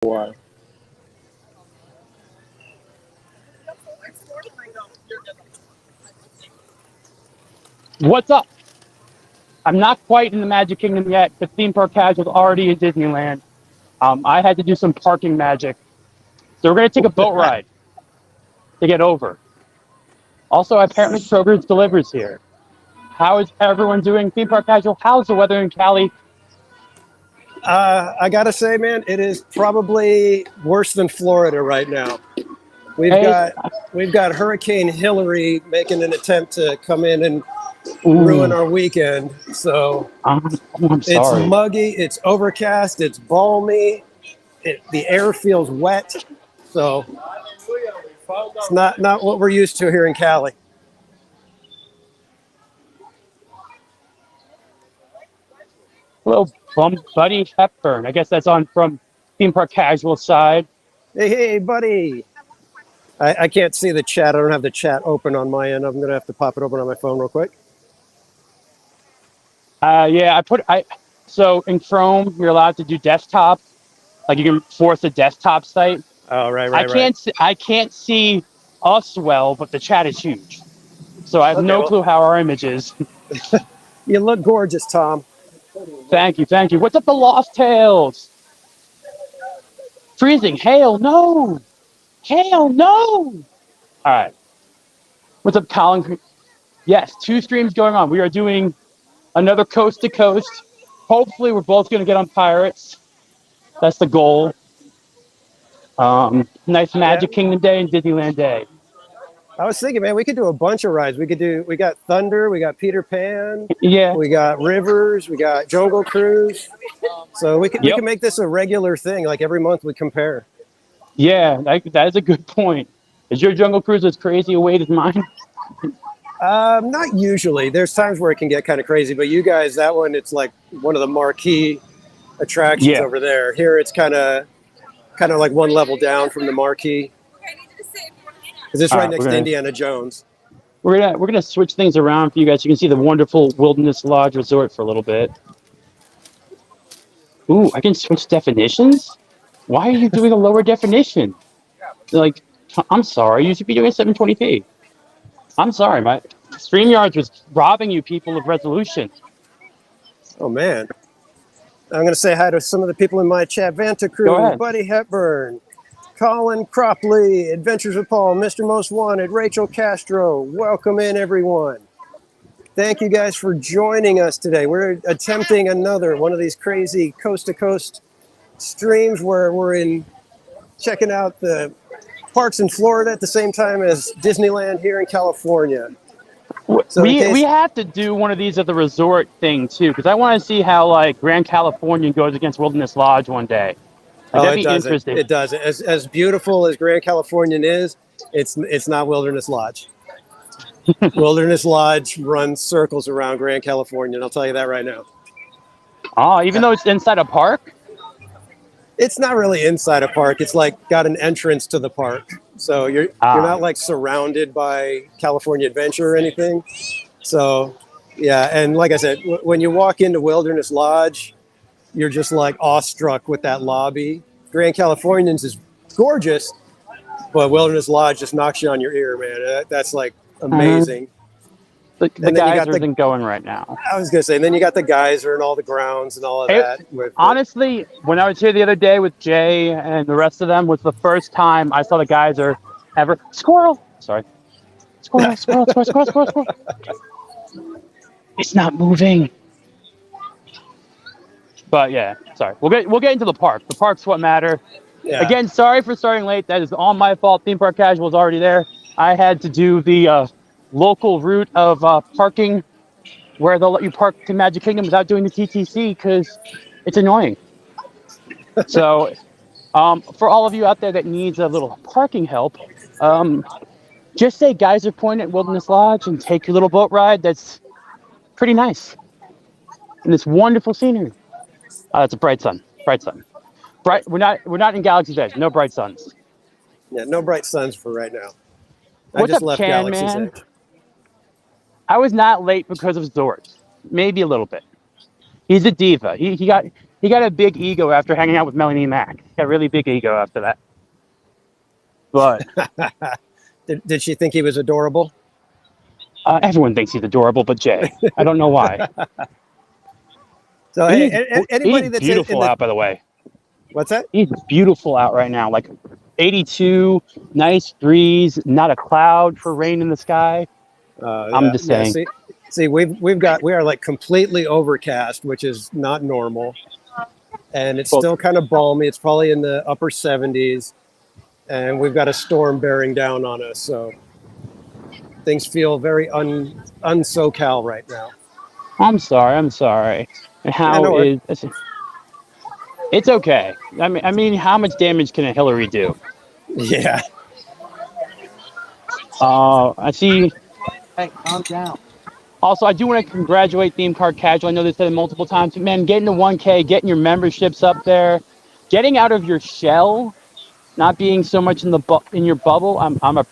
Why? What's up? I'm not quite in the Magic Kingdom yet, but theme park casual's already in Disneyland. I had to do some parking magic. So we're going to take a boat ride to get over. Also, apparently Kroger's delivers here. How is everyone doing? Theme park casual, how's the weather in Cali? I gotta say, man, it is probably worse than Florida right now. We've Hey, got Hurricane Hillary making an attempt to come in and ruin ooh, our weekend. So I'm it's sorry. muggy, it's overcast, it's balmy, the air feels wet. So it's not what we're used to here in Cali. Hello, Buddy Hepburn. I guess that's on from theme park casual side. Hey, buddy. I can't see the chat. I don't have the chat open on my end. I'm going to have to pop it open on my phone real quick. Yeah, so in Chrome, you're allowed to do desktop. Like you can force a desktop site. Oh, right. I can't see us well, but the chat is huge. So I have Okay, no well, clue how our image is. you look gorgeous, Tom. Thank you. What's up, the Lost Tales? Freezing. Hail, no. Hail, no. All right. What's up, Colin? Yes, 2 streams going on. We are doing another coast to coast. Hopefully, we're both going to get on Pirates. That's the goal. Nice Magic Kingdom Day and Disneyland Day. I was thinking, man, we could do a bunch of rides. We got Thunder, we got Peter Pan, Yeah. we got Rivers, we got Jungle Cruise. So we can make this a regular thing. Like every month we compare. Yeah, that is a good point. Is your Jungle Cruise as crazy a weight as mine? Not usually. There's times where it can get kind of crazy, but you guys, that one, it's like one of the marquee attractions over there. Here, it's kind of like one level down from the marquee. Because it's right next to Indiana Jones. We're gonna switch things around for you guys. You can see the wonderful Wilderness Lodge Resort for a little bit. Ooh, I can switch definitions? Why are you doing a lower definition? Like, I'm sorry, you should be doing 720p. I'm sorry, my StreamYards was robbing you people of resolution. Oh, man. I'm going to say hi to some of the people in my chat. Vanta Cruz, Go ahead. Buddy Hepburn, Colin Cropley, Adventures with Paul, Mr. Most Wanted, Rachel Castro. Welcome in, everyone. Thank you guys for joining us today. We're attempting another one of these crazy coast-to-coast streams where we're checking out the parks in Florida at the same time as Disneyland here in California. So we have to do one of these at the resort thing too, because I want to see how like Grand Californian goes against Wilderness Lodge one day. Like, that'd be interesting. It does. As beautiful as Grand Californian is, it's not Wilderness Lodge. Wilderness Lodge runs circles around Grand Californian. I'll tell you that right now. Oh, even though it's inside a park? It's not really inside a park. It's like got an entrance to the park. So you're not like surrounded by California Adventure or anything. So yeah, and like I said, when you walk into Wilderness Lodge, you're just like awestruck with that lobby. Grand Californians is gorgeous, but Wilderness Lodge just knocks you on your ear, man. That's like amazing. The geyser isn't going right now. I was gonna say, and then you got the geyser and all the grounds and all of that. Honestly, when I was here the other day with Jay and the rest of them, was the first time I saw the geyser ever. Squirrel! Sorry. Squirrel. It's not moving. But yeah, sorry. We'll get into the park. The park's what matter. Yeah. Again, sorry for starting late. That is all my fault. Theme Park Casual is already there. I had to do the local route of parking where they'll let you park in Magic Kingdom without doing the TTC because it's annoying. So for all of you out there that needs a little parking help, just say Geyser Point at Wilderness Lodge and take your little boat ride. That's pretty nice. And it's wonderful scenery. It's a bright sun. Bright. We're not in Galaxy's Edge. No bright suns. Yeah, no bright suns for right now. What's up, Galaxy's Edge? I was not late because of Zort. Maybe a little bit. He's a diva. He He got a big ego after hanging out with Melanie Mac. He got a really big ego after that. But did she think he was adorable? everyone thinks he's adorable, but Jay, I don't know why. So hey, anybody he's that's beautiful out, by the way. What's that? He's beautiful out right now. Like 82, nice breeze, not a cloud for rain in the sky. I'm just saying. See, we are like completely overcast, which is not normal, and it's still kind of balmy. It's probably in the upper 70s, and we've got a storm bearing down on us. So things feel very un-SoCal right now. I'm sorry. And how is it's okay. I mean, how much damage can a Hillary do? Yeah. I see. Hey, calm down. Also, I do want to congratulate Theme Park Casual. I know they said it multiple times. Man, getting to 1K, getting your memberships up there, getting out of your shell, not being so much in your bubble. I'm a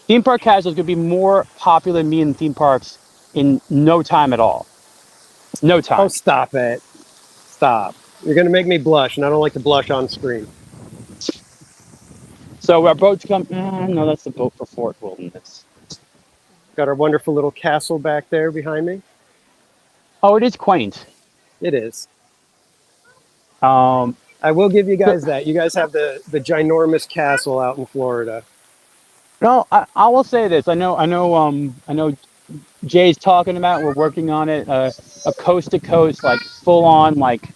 Theme Park Casual is going to be more popular than me in theme parks in no time at all. No time. Oh, stop it. Stop. You're going to make me blush, and I don't like to blush on screen. So our boats come... no, that's the boat for Fort Wilderness. Got our wonderful little castle back there behind me. Oh, it is quaint. It is. I will give you guys that. You guys have the ginormous castle out in Florida. No, I will say this. I know Jay's talking about, we're working on it, a coast to coast, like full on like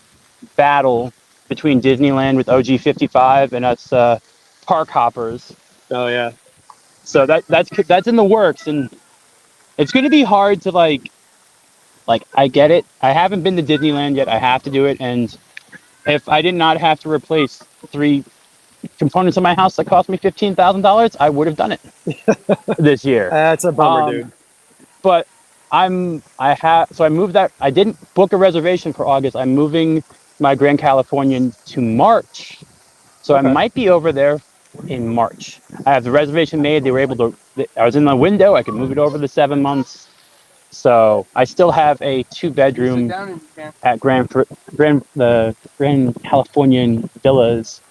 battle between Disneyland with OG 55 and us park hoppers. Oh yeah. So that's in the works, and it's going to be hard to like I get it. I haven't been to Disneyland yet. I have to do it, and if I did not have to replace 3 components of my house that cost me $15,000, I would have done it this year. That's a bummer, dude. But I moved that. I didn't book a reservation for August. I'm moving my Grand Californian to March, so I might be over there in March. I have the reservation made. They were able to. I was in the window. I could move it over the 7 months. So I still have a 2-bedroom at the Grand Californian Villas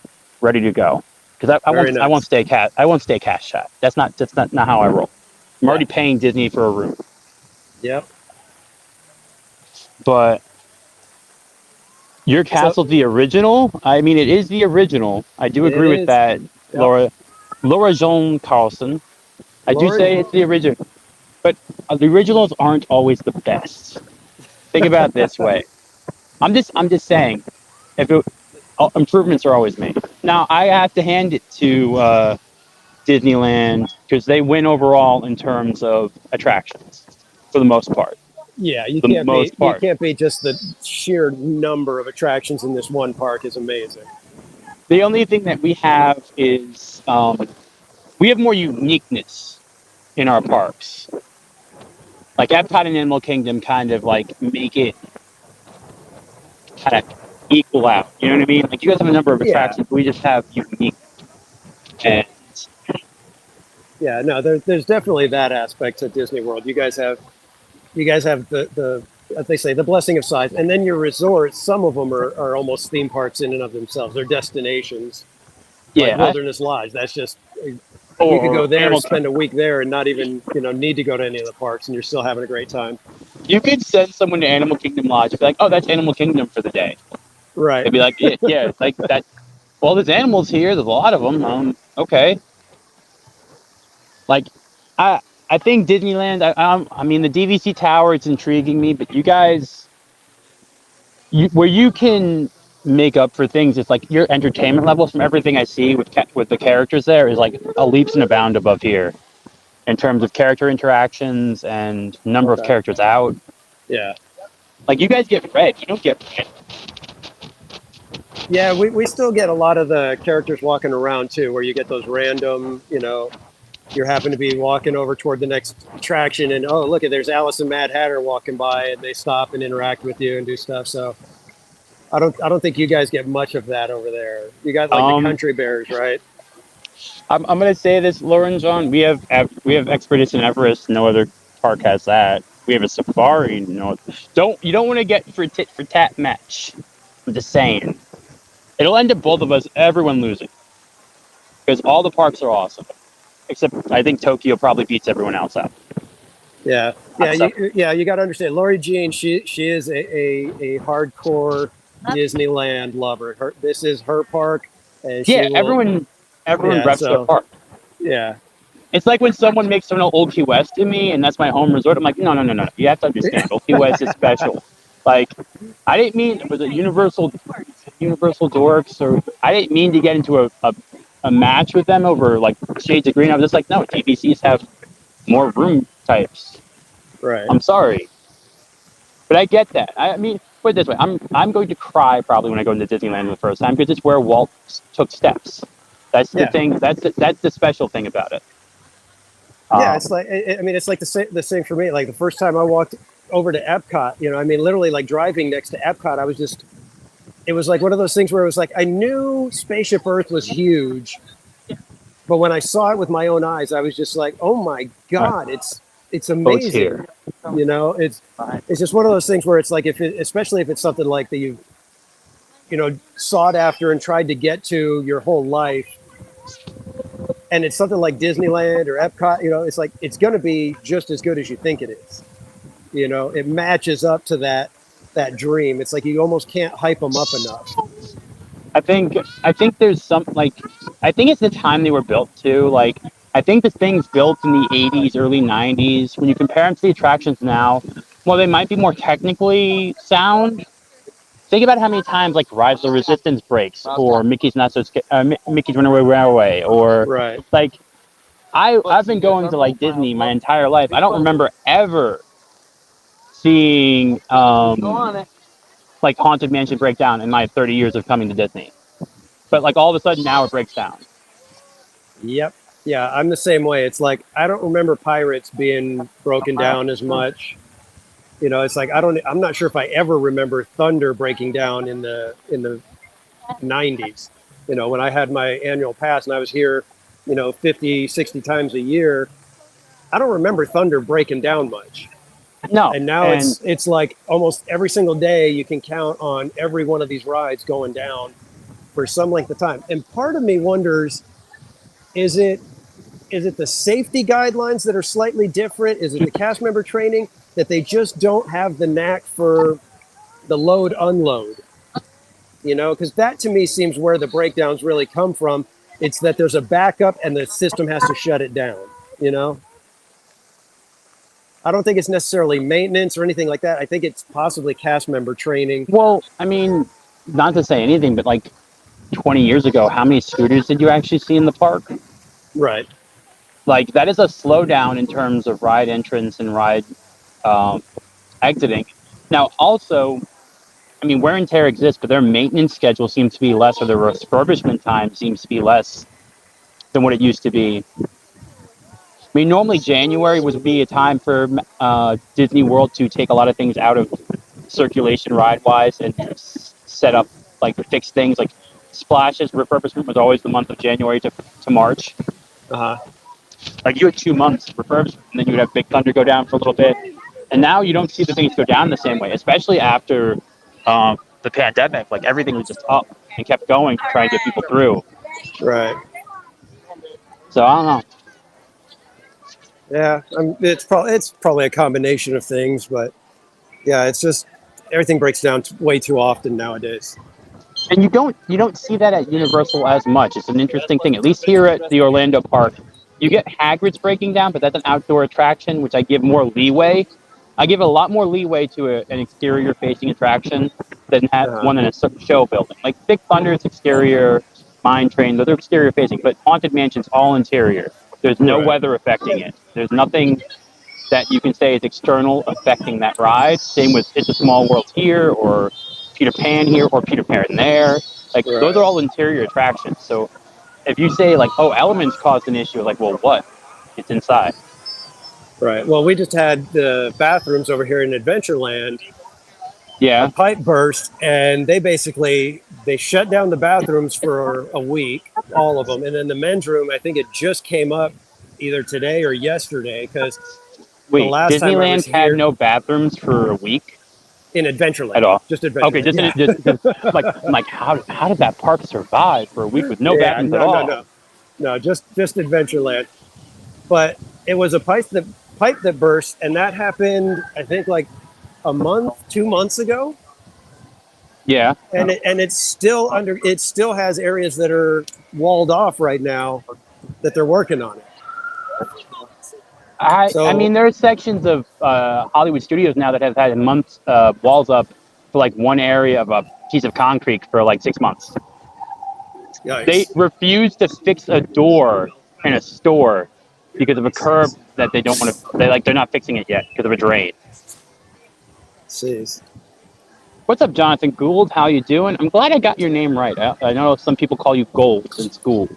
ready to go, because I won't stay cash shop. That's not how I roll. I'm already paying Disney for a room. Yep. But your castle's the original. I mean, it is the original. I do agree with that, yep. Laura Jean Carlson. I do say it's the original, but the originals aren't always the best. Think about it this way. I'm just saying, improvements are always made. Now I have to hand it to Disneyland, because they win overall in terms of attractions for the most part. Yeah, you can't be just the sheer number of attractions in this one park is amazing. The only thing that we have is we have more uniqueness in our parks. Like Epcot and Animal Kingdom kind of like make it kind of equal out. You know what I mean? Like you guys have a number of attractions, but we just have unique. And yeah, no, there's definitely that aspect to Disney World. You guys have the as they say, the blessing of size, and then your resorts. Some of them are almost theme parks in and of themselves. They're destinations. Like Wilderness Lodge. That's just you could go there and spend a week there and not even need to go to any of the parks, and you're still having a great time. You could send someone to Animal Kingdom Lodge and be like, "Oh, that's Animal Kingdom for the day." Right. They'd be like, "Yeah, it's like that. Well, there's animals here. There's a lot of them. Okay." Like, I think Disneyland. I mean, the DVC Tower. It's intriguing me, but you guys, where you can make up for things, it's like your entertainment level from everything I see with the characters there is like a leaps and a bound above here, in terms of character interactions and number of characters out. Yeah. Like you guys get red. You don't get red. Yeah, we still get a lot of the characters walking around too, where you get those random, you happen to be walking over toward the next attraction and, oh, look, there's Alice and Mad Hatter walking by, and they stop and interact with you and do stuff. So I don't think you guys get much of that over there. You got like the Country Bears, right? I'm going to say this, Lauren John. We have Expedition Everest. No other park has that. We have a safari. You don't want to get for tit for tat match. I'm just saying. It'll end up both of us, everyone losing. Because all the parks are awesome. Except I think Tokyo probably beats everyone else out. Yeah, you got to understand. Lori Jean, she is a hardcore Disneyland lover. This is her park, and she Yeah, will. everyone Yeah, reps their so park. yeah, It's like when someone makes an Old Key West to me, and that's my home resort. I'm like, no. You have to understand, Old Key West is special. Like, I didn't mean was it Universal Dorks, or I didn't mean to get into a match with them over like shades of green. I was just like, no, TVCs have more room types. right. I'm sorry, but I get that. I mean, put it this way: I'm going to cry probably when I go into Disneyland for the first time because it's where Walt took steps. That's the thing. That's the special thing about it. Yeah, it's like I mean, it's like the same for me. Like the first time I walked over to Epcot, I mean, literally like driving next to Epcot, it was like one of those things where it was like I knew Spaceship Earth was huge, but when I saw it with my own eyes, I was just like, oh my god, it's amazing. It's just one of those things where it's like especially if it's something like that you've sought after and tried to get to your whole life, and it's something like Disneyland or Epcot, it's like it's going to be just as good as you think it is. It matches up to that dream. It's like you almost can't hype them up enough. I think there's some I think it's the time they were built too. Like I think the things built in the 80s, early 90s, when you compare them to the attractions now, well, they might be more technically sound. Think about how many times like Rise of the Resistance breaks, or Mickey's Mickey's Runaway Railway, or Right. like I've been going to like Disney my entire life. I don't remember ever seeing like Haunted Mansion break down in my 30 years of coming to Disney. But like all of a sudden now it breaks down. Yep. Yeah, I'm the same way. It's like I don't remember Pirates being broken down as much. It's like I'm not sure if I ever remember Thunder breaking down in the 90s. When I had my annual pass and I was here, 50, 60 times a year, I don't remember Thunder breaking down much. No. And now it's like almost every single day you can count on every one of these rides going down for some length of time. And part of me wonders, is it the safety guidelines that are slightly different? Is it the cast member training that they just don't have the knack for the load unload? Because that to me seems where the breakdowns really come from. It's that there's a backup and the system has to shut it down. I don't think it's necessarily maintenance or anything like that. I think it's possibly cast member training. Well, I mean, not to say anything, but like 20 years ago, how many scooters did you actually see in the park? Right. Like that is a slowdown in terms of ride entrance and ride exiting. Now, also, I mean, wear and tear exists, but their maintenance schedule seems to be less, or their refurbishment time seems to be less than what it used to be. I mean, normally January would be a time for Disney World to take a lot of things out of circulation ride-wise and set up, like, fix things. Like, Splashes refurbishment was always the month of January to March. Like, you had 2 months refurbishment, and then you would have Big Thunder go down for a little bit. And now you don't see the things go down the same way, especially after the pandemic. Like, everything was just up and kept going to try and get people through. Right. So, I don't know. Yeah, it's probably a combination of things, but yeah, it's just everything breaks down way too often nowadays. And you don't see that at Universal as much. It's an interesting thing. At least here at the Orlando park, you get Hagrid's breaking down, but that's an outdoor attraction, which I give more leeway. I give a lot more leeway to an exterior-facing attraction than one in a show building. Like Big Thunder's exterior, Mine Train, those are exterior-facing, but Haunted Mansion's all interior. There's no weather affecting it. There's nothing that you can say is external affecting that ride. Same with It's a Small World here, or Peter Pan here, or Peter Pan there. Like, those are all interior attractions. So if you say, like, oh, elements caused an issue, like, well, what? It's inside. Right. Well, we just had the bathrooms over here in Adventureland. Yeah. A pipe burst, and they shut down the bathrooms for a week, all of them. And then the men's room, I think it just came up either today or yesterday, because Wait, Disneyland had no bathrooms for a week? in Adventureland. At all. Just Adventureland. Okay, just like how did that park survive for a week with no bathrooms at all? No, just Adventureland. But it was a pipe that burst, and that happened, I think, like a month, 2 months ago. Yeah. And it's still it still has areas that are walled off right now that they're working on it. I mean, there's sections of Hollywood Studios now that have had months walls up for like one area of a piece of concrete for like 6 months. Yikes. They refuse to fix a door in a store because of a curb that they don't want to. They're not fixing it yet because of a drain. Jeez. What's up, Jonathan Gould? How you doing? I'm glad I got your name right. I know some people call you Gold in school.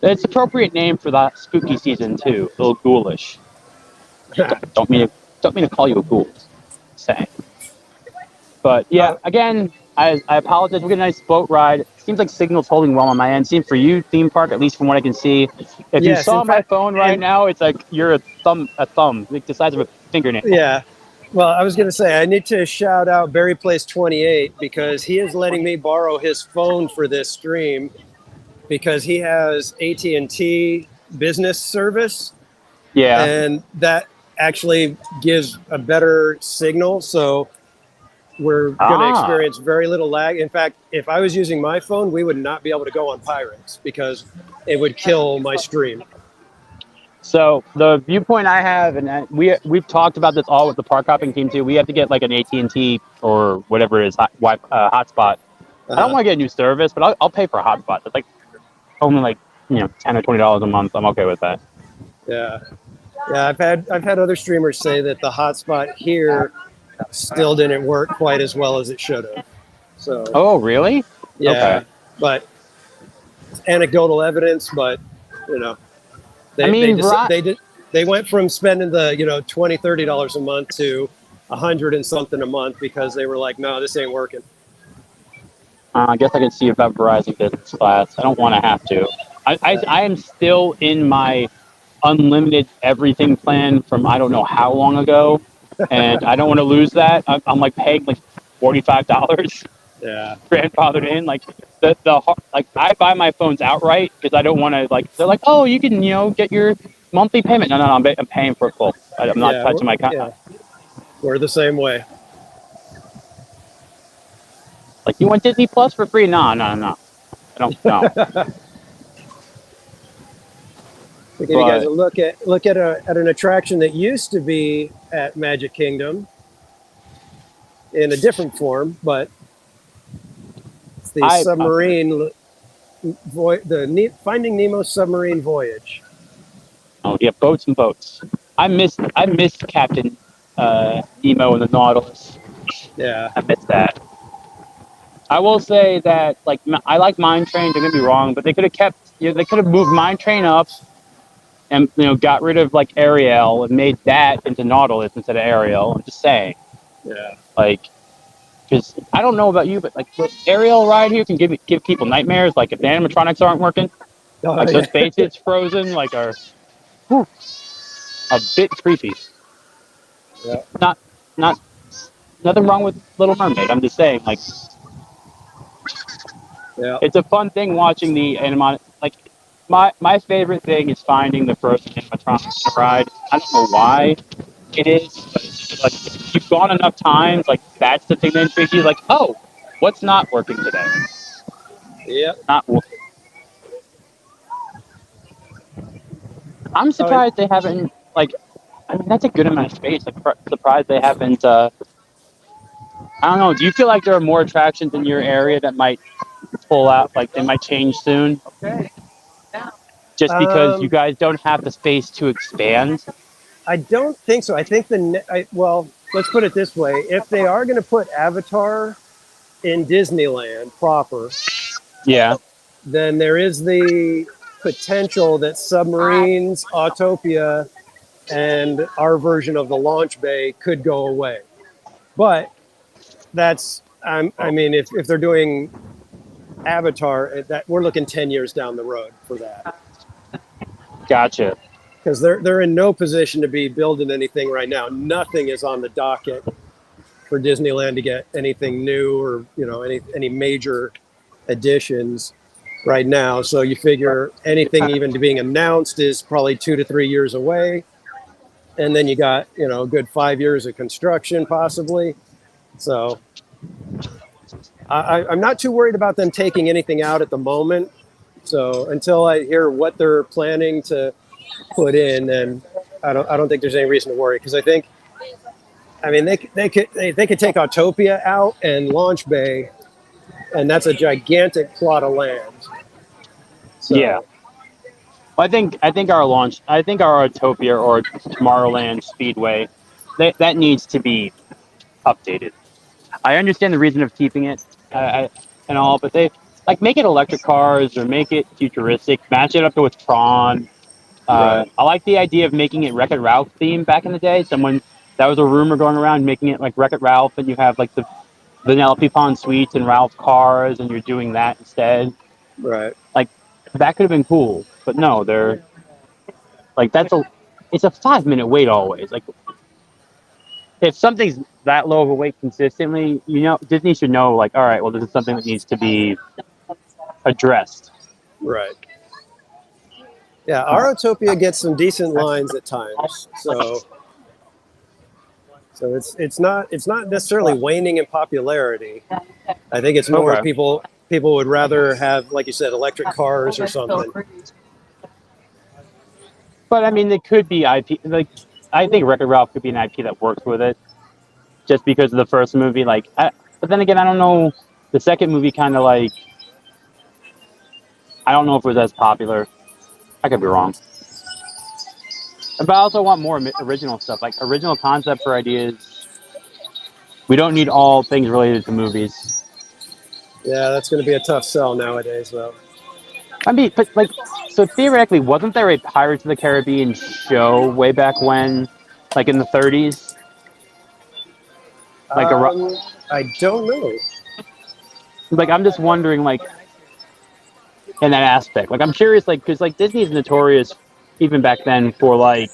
It's an appropriate name for the spooky season too. A little ghoulish. don't mean to call you a ghoul. Say. But yeah, again, I apologize. We're getting a nice boat ride. Seems like signal's holding well on my end. Seems for you, theme park, at least from what I can see. If you saw my phone right now, it's like you're a thumb, like the size of a fingernail. Yeah. Well, I was going to say, I need to shout out Barry Place 28 because he is letting me borrow his phone for this stream because he has AT&T business service. Yeah. And that actually gives a better signal. So we're going to experience very little lag. In fact, if I was using my phone, we would not be able to go on Pirates because it would kill my stream. So the viewpoint I have, and we've talked about this all with the park hopping team too. We have to get like an AT&T or whatever it is hotspot. I don't want to get a new service, but I'll pay for a hotspot. It's like only like $10 or $20 a month. I'm okay with that. Yeah, I've had other streamers say that the hotspot here still didn't work quite as well as it should have. So. Oh, really? Yeah. Okay. But it's anecdotal evidence, but they went from spending the $20-$30 a month to $100 and something a month because they were like, no, this ain't working. I guess I can see about Verizon Business Class. I don't want to have to. I am still in my unlimited everything plan from I don't know how long ago, and I don't want to lose that. I'm like paying like $45. Yeah. Grandfathered in, like I buy my phones outright because I don't want to they're like, oh, you can get your monthly payment. No, I'm paying for it full. I'm not touching my account. Yeah. We're the same way. Like, you want Disney Plus for free? No. I don't know. To give you guys a look at an attraction that used to be at Magic Kingdom in a different form, but it's the submarine the Finding Nemo submarine voyage. Oh yeah, boats and boats. I missed Captain Nemo and the Nautilus. Yeah, I missed that. I will say that I like Mine Train. Don't get me wrong, but they could have they could have moved Mine Train up and got rid of Ariel and made that into Nautilus instead of Ariel. I'm just saying. Yeah. Because I don't know about you, but the Ariel ride here can give people nightmares. Like if the animatronics aren't working, those faces frozen, are a bit creepy. Yeah. Nothing wrong with Little Mermaid. I'm just saying, yeah, it's a fun thing watching the animatronic. My favorite thing is finding the first animatronic ride. I don't know why it is, but it's just you've gone enough times, that's the thing that intrigues you. Oh, what's not working today? Yeah, not working. I'm surprised they haven't that's a good amount of space. Surprised they haven't. I don't know. Do you feel like there are more attractions in your area that might pull out? They might change soon. Okay. Just because you guys don't have the space to expand? I don't think so. I think let's put it this way. If they are going to put Avatar in Disneyland proper, yeah, then there is the potential that submarines, Autopia, and our version of the launch bay could go away. But that's, I mean, if they're doing Avatar, that we're looking 10 years down the road for that. Gotcha. Because they're in no position to be building anything right now. Nothing is on the docket for Disneyland to get anything new or any major additions right now. So you figure anything even to being announced is probably 2 to 3 years away, and then you got a good 5 years of construction possibly. So I'm not too worried about them taking anything out at the moment. So until I hear what they're planning to put in, then I don't think there's any reason to worry, because I mean they could take Autopia out and Launch Bay, and that's a gigantic plot of land. So, yeah. I think our Autopia or Tomorrowland Speedway, that needs to be updated. I understand the reason of keeping it and all, but they make it electric cars or make it futuristic, match it up with Tron. right. I like the idea of making it Wreck-It Ralph theme back in the day. That was a rumor going around, making it like Wreck-It Ralph, and you have like the Vanellope Pond Suites and Ralph cars, and you're doing that instead. Right. Like that could have been cool, but no, they're like it's a 5-minute wait always. Like if something's that low of a wait consistently, Disney should know, like, all right, well, this is something that needs to be addressed. Right. Yeah, our Autopia gets some decent lines at times. So it's not necessarily waning in popularity. I think it's more people would rather have, like you said, electric cars or something. But I mean, it could be IP. Like, I think Wreck-It Ralph could be an IP that works with it, just because of the first movie. But then again, I don't know. The second movie kind of I don't know if it was as popular. I could be wrong. But I also want more original stuff, like original concepts or ideas. We don't need all things related to movies. Yeah, that's going to be a tough sell nowadays, though. I mean, but so theoretically, wasn't there a Pirates of the Caribbean show way back when, like in the 30s? I don't know. I'm just wondering, in that aspect. I'm curious, because Disney's notorious, even back then, for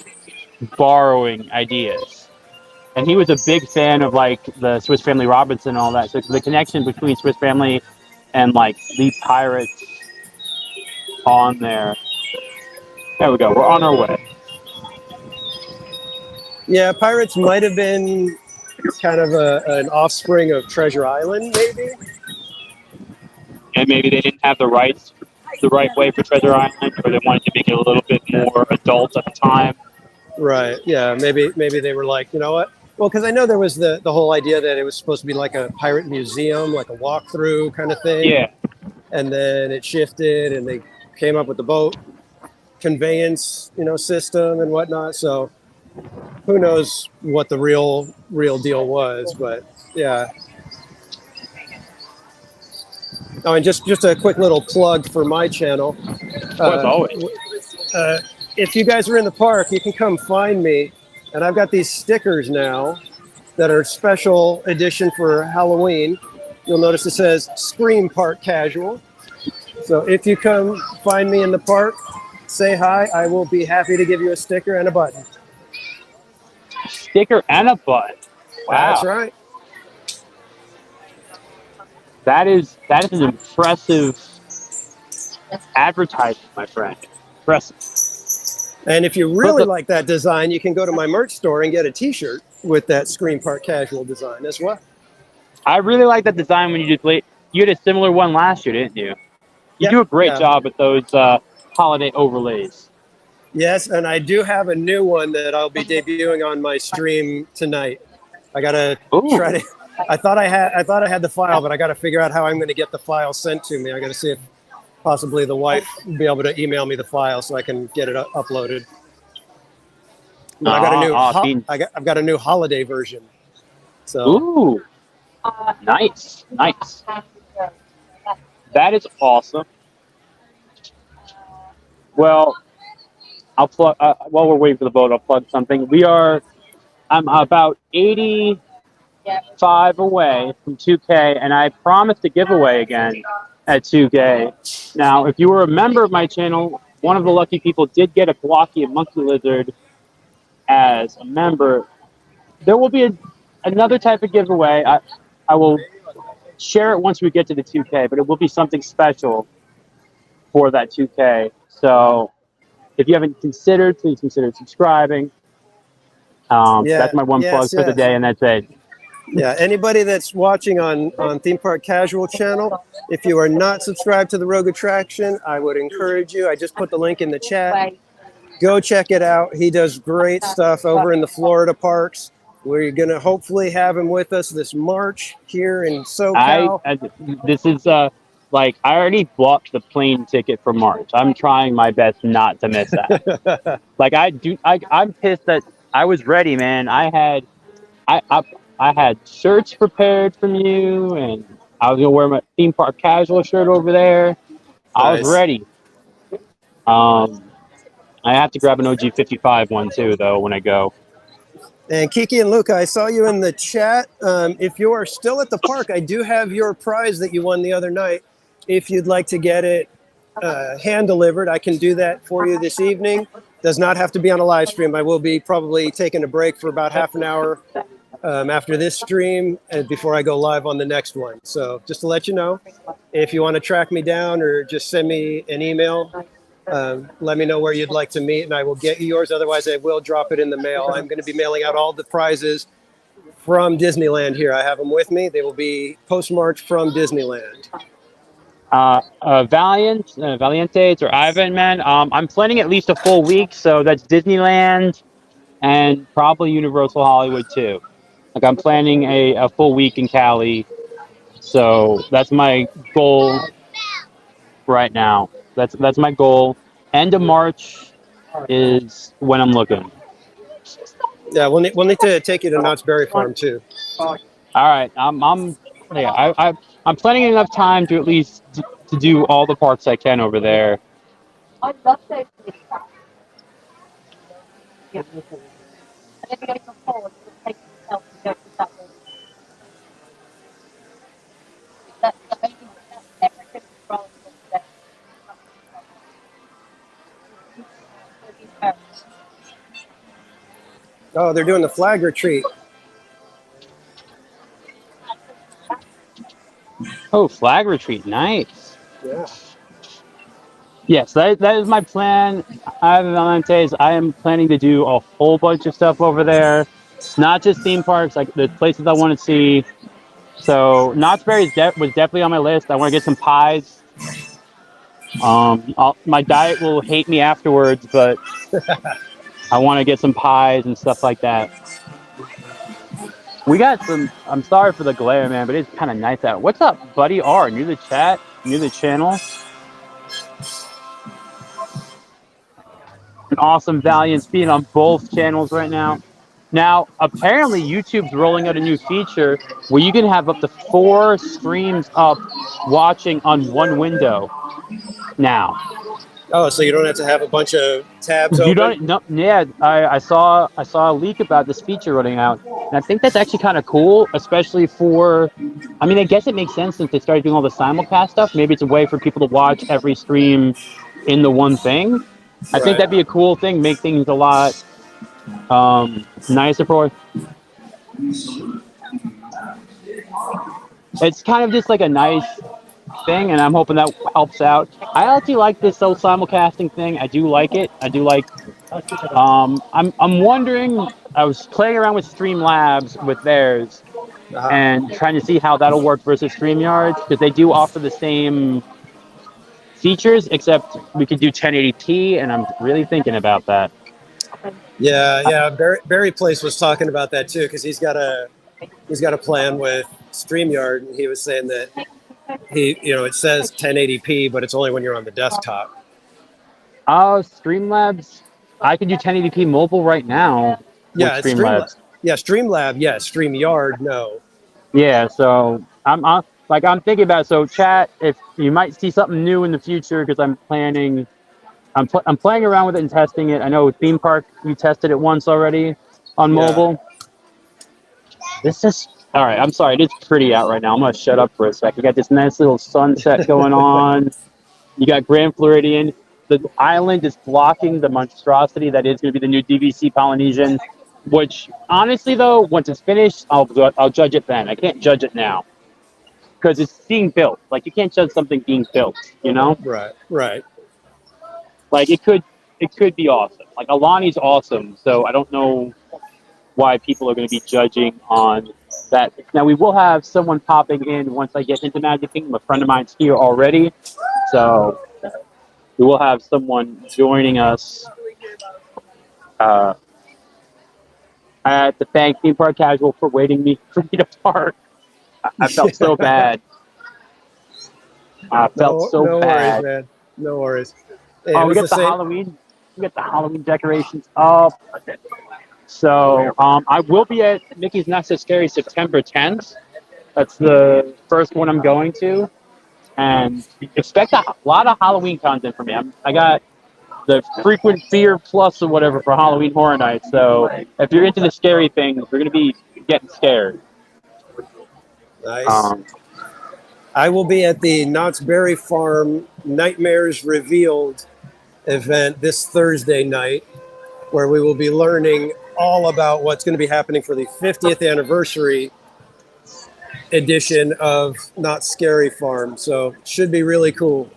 borrowing ideas, and he was a big fan of the Swiss Family Robinson and all that. So the connection between Swiss Family and the Pirates on there. There we go. We're on our way. Yeah, Pirates might have been kind of an offspring of Treasure Island, maybe. And maybe they didn't have the right way for Treasure Island, or they wanted to make it a little bit more adult at the time. Right. Yeah. Maybe they were like, you know what? Well, because I know there was the whole idea that it was supposed to be like a pirate museum, like a walkthrough kind of thing. Yeah. And then it shifted, and they came up with the boat conveyance, system and whatnot. So who knows what the real deal was? But yeah. Oh, and just a quick little plug for my channel. As always. If you guys are in the park, you can come find me. And I've got these stickers now that are special edition for Halloween. You'll notice it says Scream Park Casual. So if you come find me in the park, say hi. I will be happy to give you a sticker and a button. Sticker and a button. Wow. That's right. That is an impressive advertisement, my friend. Impressive. And if you really like that design, you can go to my merch store and get a T-shirt with that Scream Park Casual design as well. I really like that design when you had a similar one last year, didn't you? You do a great job with those holiday overlays. Yes, and I do have a new one that I'll be debuting on my stream tonight. I gotta try to. I thought I had the file, but I got to figure out how I'm going to get the file sent to me. I got to see if possibly the wife will be able to email me the file so I can get it uploaded. I got a new. I've got a new holiday version. So. Ooh, nice. That is awesome. Well, I'll plug. While we're waiting for the boat, I'll plug something. I'm about 85 away from 2K, and I promised a giveaway again at 2K. Now, if you were a member of my channel, one of the lucky people did get a Blocky and Monkey Lizard as a member. There will be another type of giveaway. I will share it once we get to the 2K, but it will be something special for that 2K. So if you haven't considered, please consider subscribing. Yeah, That's my one plug yes, for the yes. day, and that's it. Yeah, anybody that's watching on Theme Park Casual channel, if you are not subscribed to the Rogue Attraction, I would encourage you. I just put the link in the chat. Go check it out. He does great stuff over in the Florida parks. We're going to hopefully have him with us this March here in SoCal. This is like I already bought the plane ticket for March. I'm trying my best not to miss that. Like I'm pissed that I was ready, man. I had shirts prepared from you, and I was gonna wear my theme park casual shirt over there. I was Nice. ready. I have to grab an OG 55 one too, though, when I go. And Kiki and Luca, I saw you in the chat. If you are still at the park, I do have your prize that you won the other night. If you'd like to get it hand delivered, I can do that for you this evening. Does not have to be on a live stream. I will be probably taking a break for about half an hour after this stream and before I go live on the next one. So just to let you know, if you want to track me down or just send me an email, let me know where you'd like to meet and I will get you yours. Otherwise, I will drop it in the mail. I'm going to be mailing out all the prizes from Disneyland here. I have them with me. They will be postmarked from Disneyland. Valientes or Ivan, man. I'm planning at least a full week, so that's Disneyland and probably Universal Hollywood too. Like I'm planning a full week in Cali, so that's my goal right now. That's my goal. End of March is when I'm looking. Yeah, we'll need to take you to Knott's Berry Farm too. All right, I'm planning enough time to at least to do all the parks I can over there. Oh, they're doing the flag retreat. Oh, flag retreat, nice. Yeah. Yes, that is my plan. I am planning to do a whole bunch of stuff over there, not just theme parks, like the places I want to see. So Knott's Berry was definitely on my list. I want to get some pies. My diet will hate me afterwards, but I want to get some pies and stuff like that. We got some. I'm sorry for the glare, man, but it's kind of nice out. What's up, Buddy R? New to the chat, new to the channel. An awesome Valiant speed on both channels right now. Now, apparently, YouTube's rolling out a new feature where you can have up to 4 streams up watching on one window. Now. Oh, so you don't have to have a bunch of tabs open? You don't. No, yeah, I saw a leak about this feature running out, and I think that's actually kind of cool, especially for. I mean, I guess it makes sense since they started doing all the simulcast stuff. Maybe it's a way for people to watch every stream in the one thing. I think that'd be a cool thing. Make things a lot nicer for. It's kind of just like a nice thing, and I'm hoping that helps out. I actually like this whole simulcasting thing. I do like it. I do like. I'm wondering. I was playing around with Streamlabs with theirs, and trying to see how that'll work versus StreamYard, because they do offer the same features, except we could do 1080p, and I'm really thinking about that. Yeah. Barry Place was talking about that too, because he's got a plan with StreamYard, and he was saying that it says 1080p, but it's only when you're on the desktop. Streamlabs, I can do 1080p mobile right now. Yeah, it's Streamlabs. Yeah, Streamlab. Yeah, StreamYard. No. Yeah, so I'm thinking about it. So chat, if you might see something new in the future, because I'm playing around with it and testing it. I know Theme Park, we tested it once already on mobile. This is all right. I'm sorry, it's pretty out right now. I'm gonna shut up for a sec. You got this nice little sunset going on. You got Grand Floridian. The island is blocking the monstrosity that is going to be the new DVC Polynesian. Which honestly, though, once it's finished, I'll judge it then. I can't judge it now because it's being built. Like you can't judge something being built. You know, Right, right. like it could be awesome. Like Alani's awesome, so I don't know why people are going to be judging on that. Now we will have someone popping in once I get into Magic Kingdom. A friend of mine's here already, so we will have someone joining us uh, at the thank theme park casual for waiting for me to park. I felt so bad. I felt so No worries, bad. man. No worries. Hey, Oh, it we was got the the same. Halloween. We got the Halloween decorations up. So I will be at Mickey's Not So Scary September 10th. That's the first one I'm going to, and expect a lot of Halloween content from me. I got the frequent fear plus or whatever for Halloween Horror Nights. So if you're into the scary things, we're gonna be getting scared. Nice. I will be at the Knott's Berry Farm Nightmares Revealed event this Thursday night, where we will be learning all about what's going to be happening for the 50th anniversary edition of Not Scary Farm. So it should be really cool.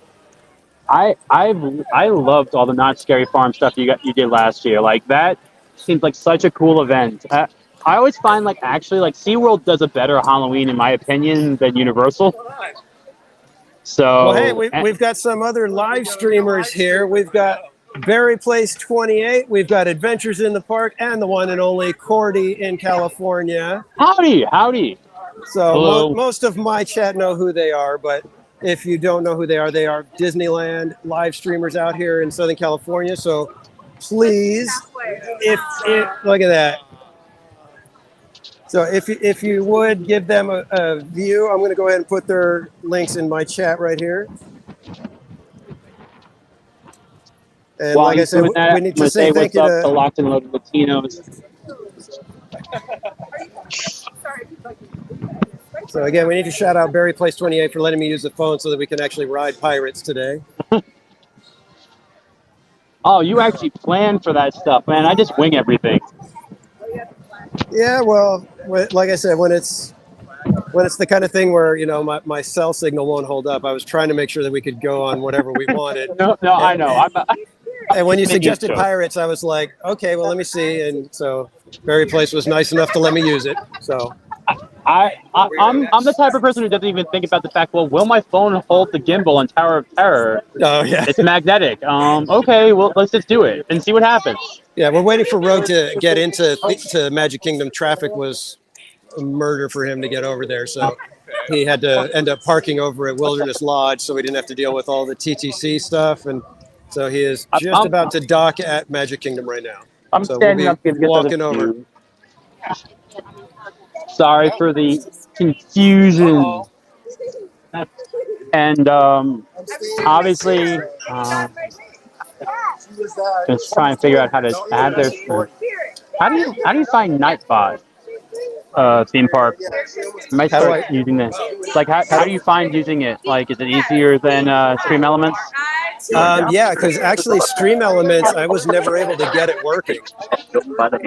I loved all the Not Scary Farm stuff you did last year. Like that seems like such a cool event. I always find like actually like SeaWorld does a better Halloween in my opinion than Universal. So well, hey, we've got some other live streamers here. We've got Berry Place 28. We've got Adventures in the Park and the one and only Cordy in California. Howdy. So most of my chat know who they are, but if you don't know who they are Disneyland live streamers out here in Southern California. So please, if look at that. So if you would give them a view, I'm going to go ahead and put their links in my chat right here. And while like I said, we need to say thank you to Locked and Loaded Latinos. So again, we need to shout out Berry Place 28 for letting me use the phone so that we can actually ride pirates today. Oh, you actually planned for that stuff, man. I just wing everything. Yeah, well, like I said, when it's the kind of thing where, you know, my cell signal won't hold up, I was trying to make sure that we could go on whatever we wanted. I know. And when you suggested pirates, I was like, okay, well, let me see. And so Berry Place was nice enough to let me use it. So I'm the type of person who doesn't even think about the fact, well, will my phone hold the gimbal on Tower of Terror? Oh, yeah. It's magnetic. Okay, well, let's just do it and see what happens. Yeah, we're waiting for Rogue to get into Magic Kingdom. Traffic was a murder for him to get over there. So he had to end up parking over at Wilderness Lodge so we didn't have to deal with all the TTC stuff. And so he is just about to dock at Magic Kingdom right now. I'm standing up, walking over. Sorry for the confusion. And obviously, just trying to figure out how to add their. How do you find Nightbot theme park? I might start using this. Like, how do you find using it? Like, is it easier than Stream Elements? Yeah, because actually Stream Elements, I was never able to get it working.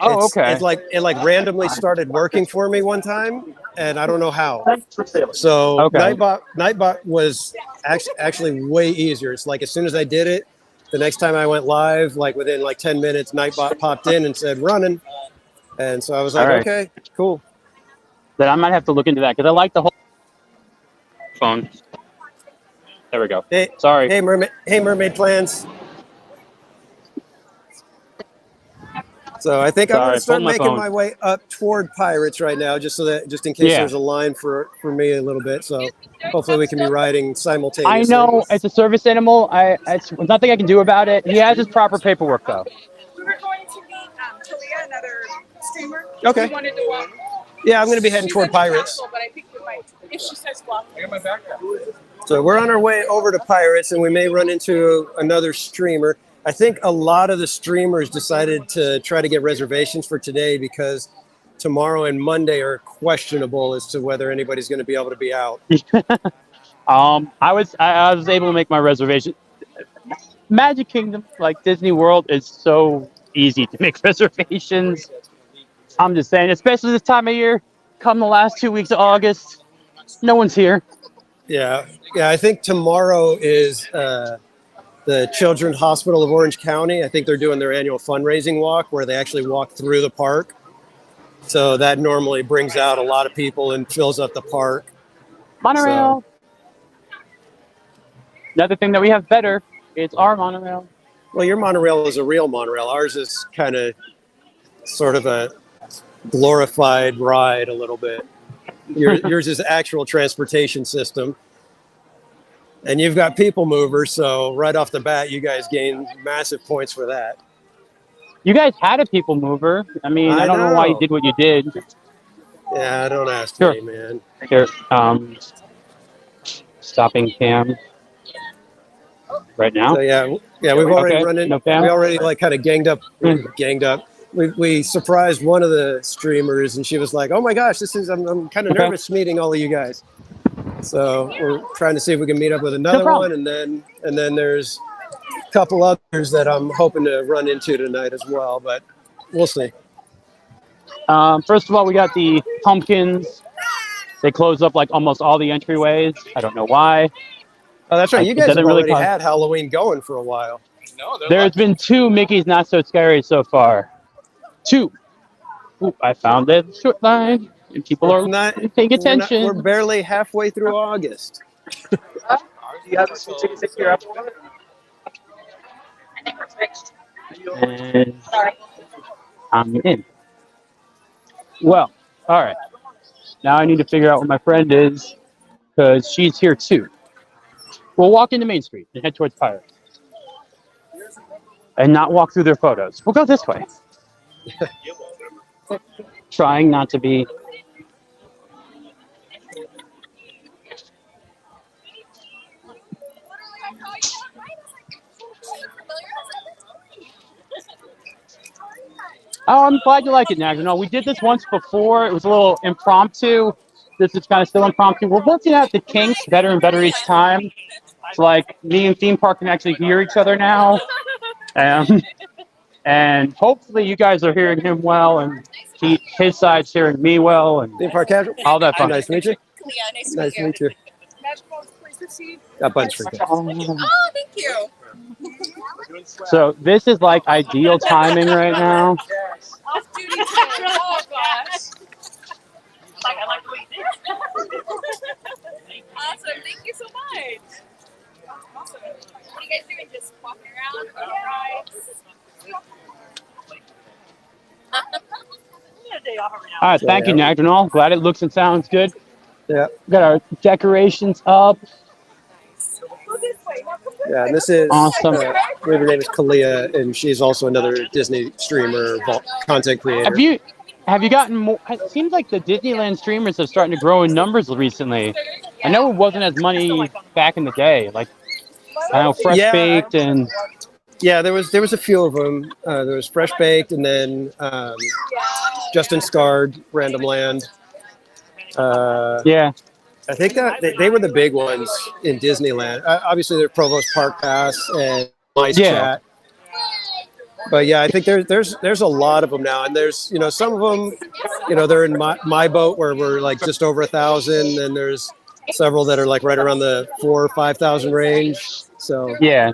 Oh, okay. It randomly started working for me one time, and I don't know how. So okay. Nightbot was actually way easier. It's like as soon as I did it, the next time I went live, like within 10 minutes, Nightbot popped in and said running, and so I was like, okay, cool. Then I might have to look into that because I like the whole phone. There we go. Hey, sorry. Hey, mermaid plans. So I think I'm going to start making my way up toward Pirates right now, just in case there's a line for me a little bit. So hopefully we can be riding simultaneously. I know it's a service animal. It's nothing I can do about it. He has his proper paperwork though. We were going to meet Talia, another streamer. Okay. We wanted to walk. Yeah, I'm going to be heading toward Pirates. But I think we might, if she says walk. I got my backpack. So we're on our way over to Pirates, and we may run into another streamer. I think a lot of the streamers decided to try to get reservations for today because tomorrow and Monday are questionable as to whether anybody's going to be able to be out. I was able to make my reservation. Magic Kingdom, like Disney World, is so easy to make reservations. I'm just saying, especially this time of year, come the last 2 weeks of August, no one's here. Yeah. I think tomorrow is the Children's Hospital of Orange County. I think they're doing their annual fundraising walk where they actually walk through the park. So that normally brings out a lot of people and fills up the park. Monorail. Another thing that we have better, it's our monorail. Well, your monorail is a real monorail. Ours is kind of sort of a glorified ride a little bit. Yours is actual transportation system. And you've got people movers, so right off the bat, you guys gain massive points for that. You guys had a people mover. I mean, I don't know why you did what you did. Yeah, don't ask me, man. Here, stopping cam right now. So yeah, we've already run in. No we already like kind of ganged up. We surprised one of the streamers, and she was like, "Oh my gosh, I'm kind of nervous meeting all of you guys." So we're trying to see if we can meet up with another one, and then there's a couple others that I'm hoping to run into tonight as well, but we'll see. First of all, we got the pumpkins. They close up like almost all the entryways. I don't know why. Oh, that's right. You guys have already had Halloween going for a while. No, there's been 2 Mickey's Not So Scary so far. 2. Ooh, I found that short line. And people are not paying attention. We're barely halfway through August. Do you have some tickets here? And I'm in. Well, all right. Now I need to figure out where my friend is because she's here too. We'll walk into Main Street and head towards Pirates. And not walk through their photos. We'll go this way. Trying not to be... Oh, I'm glad you like it, Nagger. No, we did this once before. It was a little impromptu. This is kind of still impromptu. We're looking at the kinks better and better each time. It's like me and Theme Park can actually hear each other now. And hopefully you guys are hearing him well, and his side's hearing me well, and Theme Park Casual. All that fun. Nice to meet you. Yeah, nice to meet you. Got bunch for you. Oh, thank you. So this is like ideal timing right now. Off-duty tip. Oh gosh. I like the way you did. Awesome. Thank you so much. Awesome. What are you guys doing? Just walking around? All right, thank you, Nagdrinal. Glad it looks and sounds good. Yeah. We got our decorations up. Yeah, and this is awesome. Her name is Kalia, and she's also another Disney streamer, content creator. Have you gotten more? It seems like the Disneyland streamers are starting to grow in numbers recently. I know it wasn't as many back in the day. Like I know Fresh Baked and there was a few of them. There was Fresh Baked, and then Justin Scarred, Random Land. I think that they were the big ones in Disneyland. Obviously, there's Provost Park Pass and Mice Chat. But yeah, I think there's a lot of them now, and there's some of them, they're in my boat where we're like just over 1,000, and there's several that are like right around the 4,000 or 5,000 range. So yeah,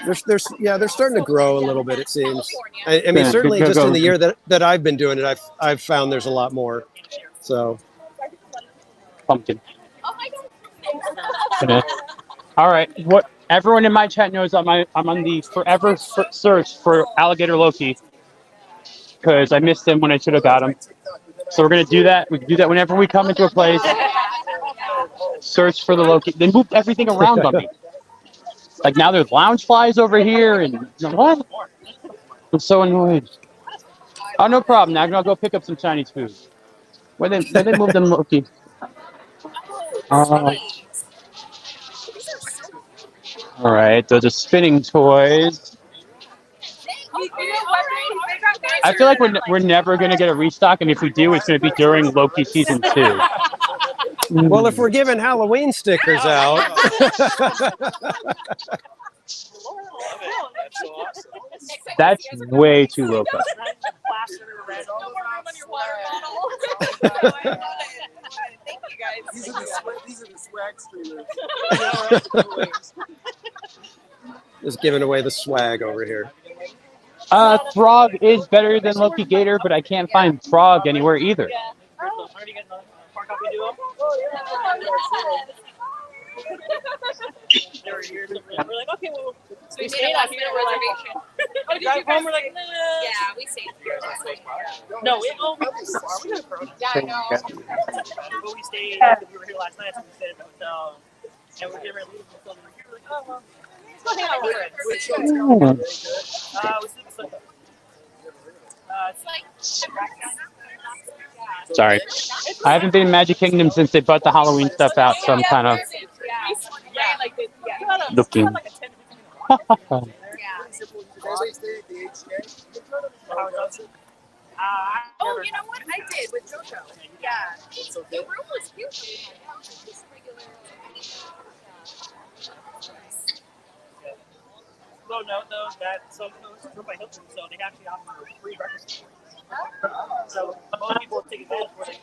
they're starting to grow a little bit. It seems. I mean, certainly just in the year that I've been doing it, I've found there's a lot more. So. Pumpkin. All right. What everyone in my chat knows, I'm on the forever search for Alligator Loki because I missed him when I should have got him. So we're gonna do that. We can do that whenever we come into a place. Search for the Loki. They moved everything around on me. Like now there's lounge flies over here, and what? I'm so annoyed. Oh, no problem. Now I'll go pick up some Chinese food. Where they moved them Loki? All right, those are spinning toys. I feel like we're never gonna get a restock, and if we do, it's gonna be during Loki season 2. Well, if we're giving Halloween stickers out. That's way too low. There's no more room on your water bottle. So I want it. Thank you guys. These are the swag streamers. Just giving away the swag over here. Frog is better than Loki Gator, but I can't find Frog anywhere either. We're like, okay, well, so we stayed out here. Reservation. Oh, did you guys? We're like, yeah, we stayed here. No, we yeah, I know. But we stayed. We were here last night, so we stayed at the hotel, and we're getting ready to leave the hotel. We're like, oh well. Sorry. I haven't been in Magic Kingdom since they brought the Halloween stuff out, so I'm kind of looking. Oh, you know what? I did with JoJo. Yeah. The room was cute. No, though, so it's run by Hilton, so they actually offer free breakfast. So most people take advantage where they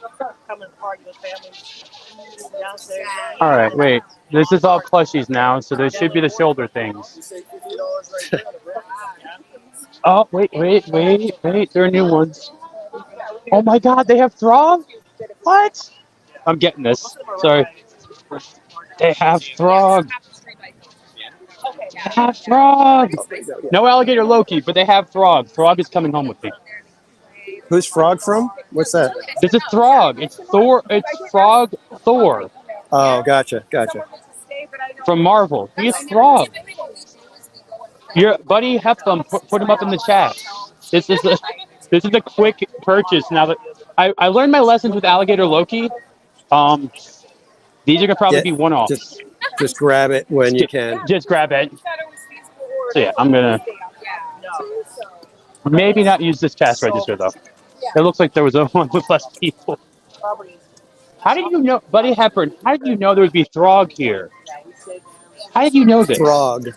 come and party with families downstairs. All right, wait. This is all plushies now, so there should be the shoulder things. Oh, wait. There are new ones. Oh my God, they have Throg? What? I'm getting this. Sorry. They have Throg. They have Throg. No alligator Loki, but they have Throg. Throg is coming home with me. Who's Frog from? What's that? This is Throg. It's Thor. It's Frog Thor. Oh, gotcha. From Marvel. He is Throg. Your buddy Heptham put him up in the chat. This is a quick purchase. Now that I learned my lessons with alligator Loki. These are gonna probably be one-offs. Just grab it when you can. Just grab it. So yeah, I'm gonna maybe not use this cash register though. It looks like there was a one with less people. How did you know, Buddy Hepburn? How did you know there would be Throg here? How did you know this? Throg.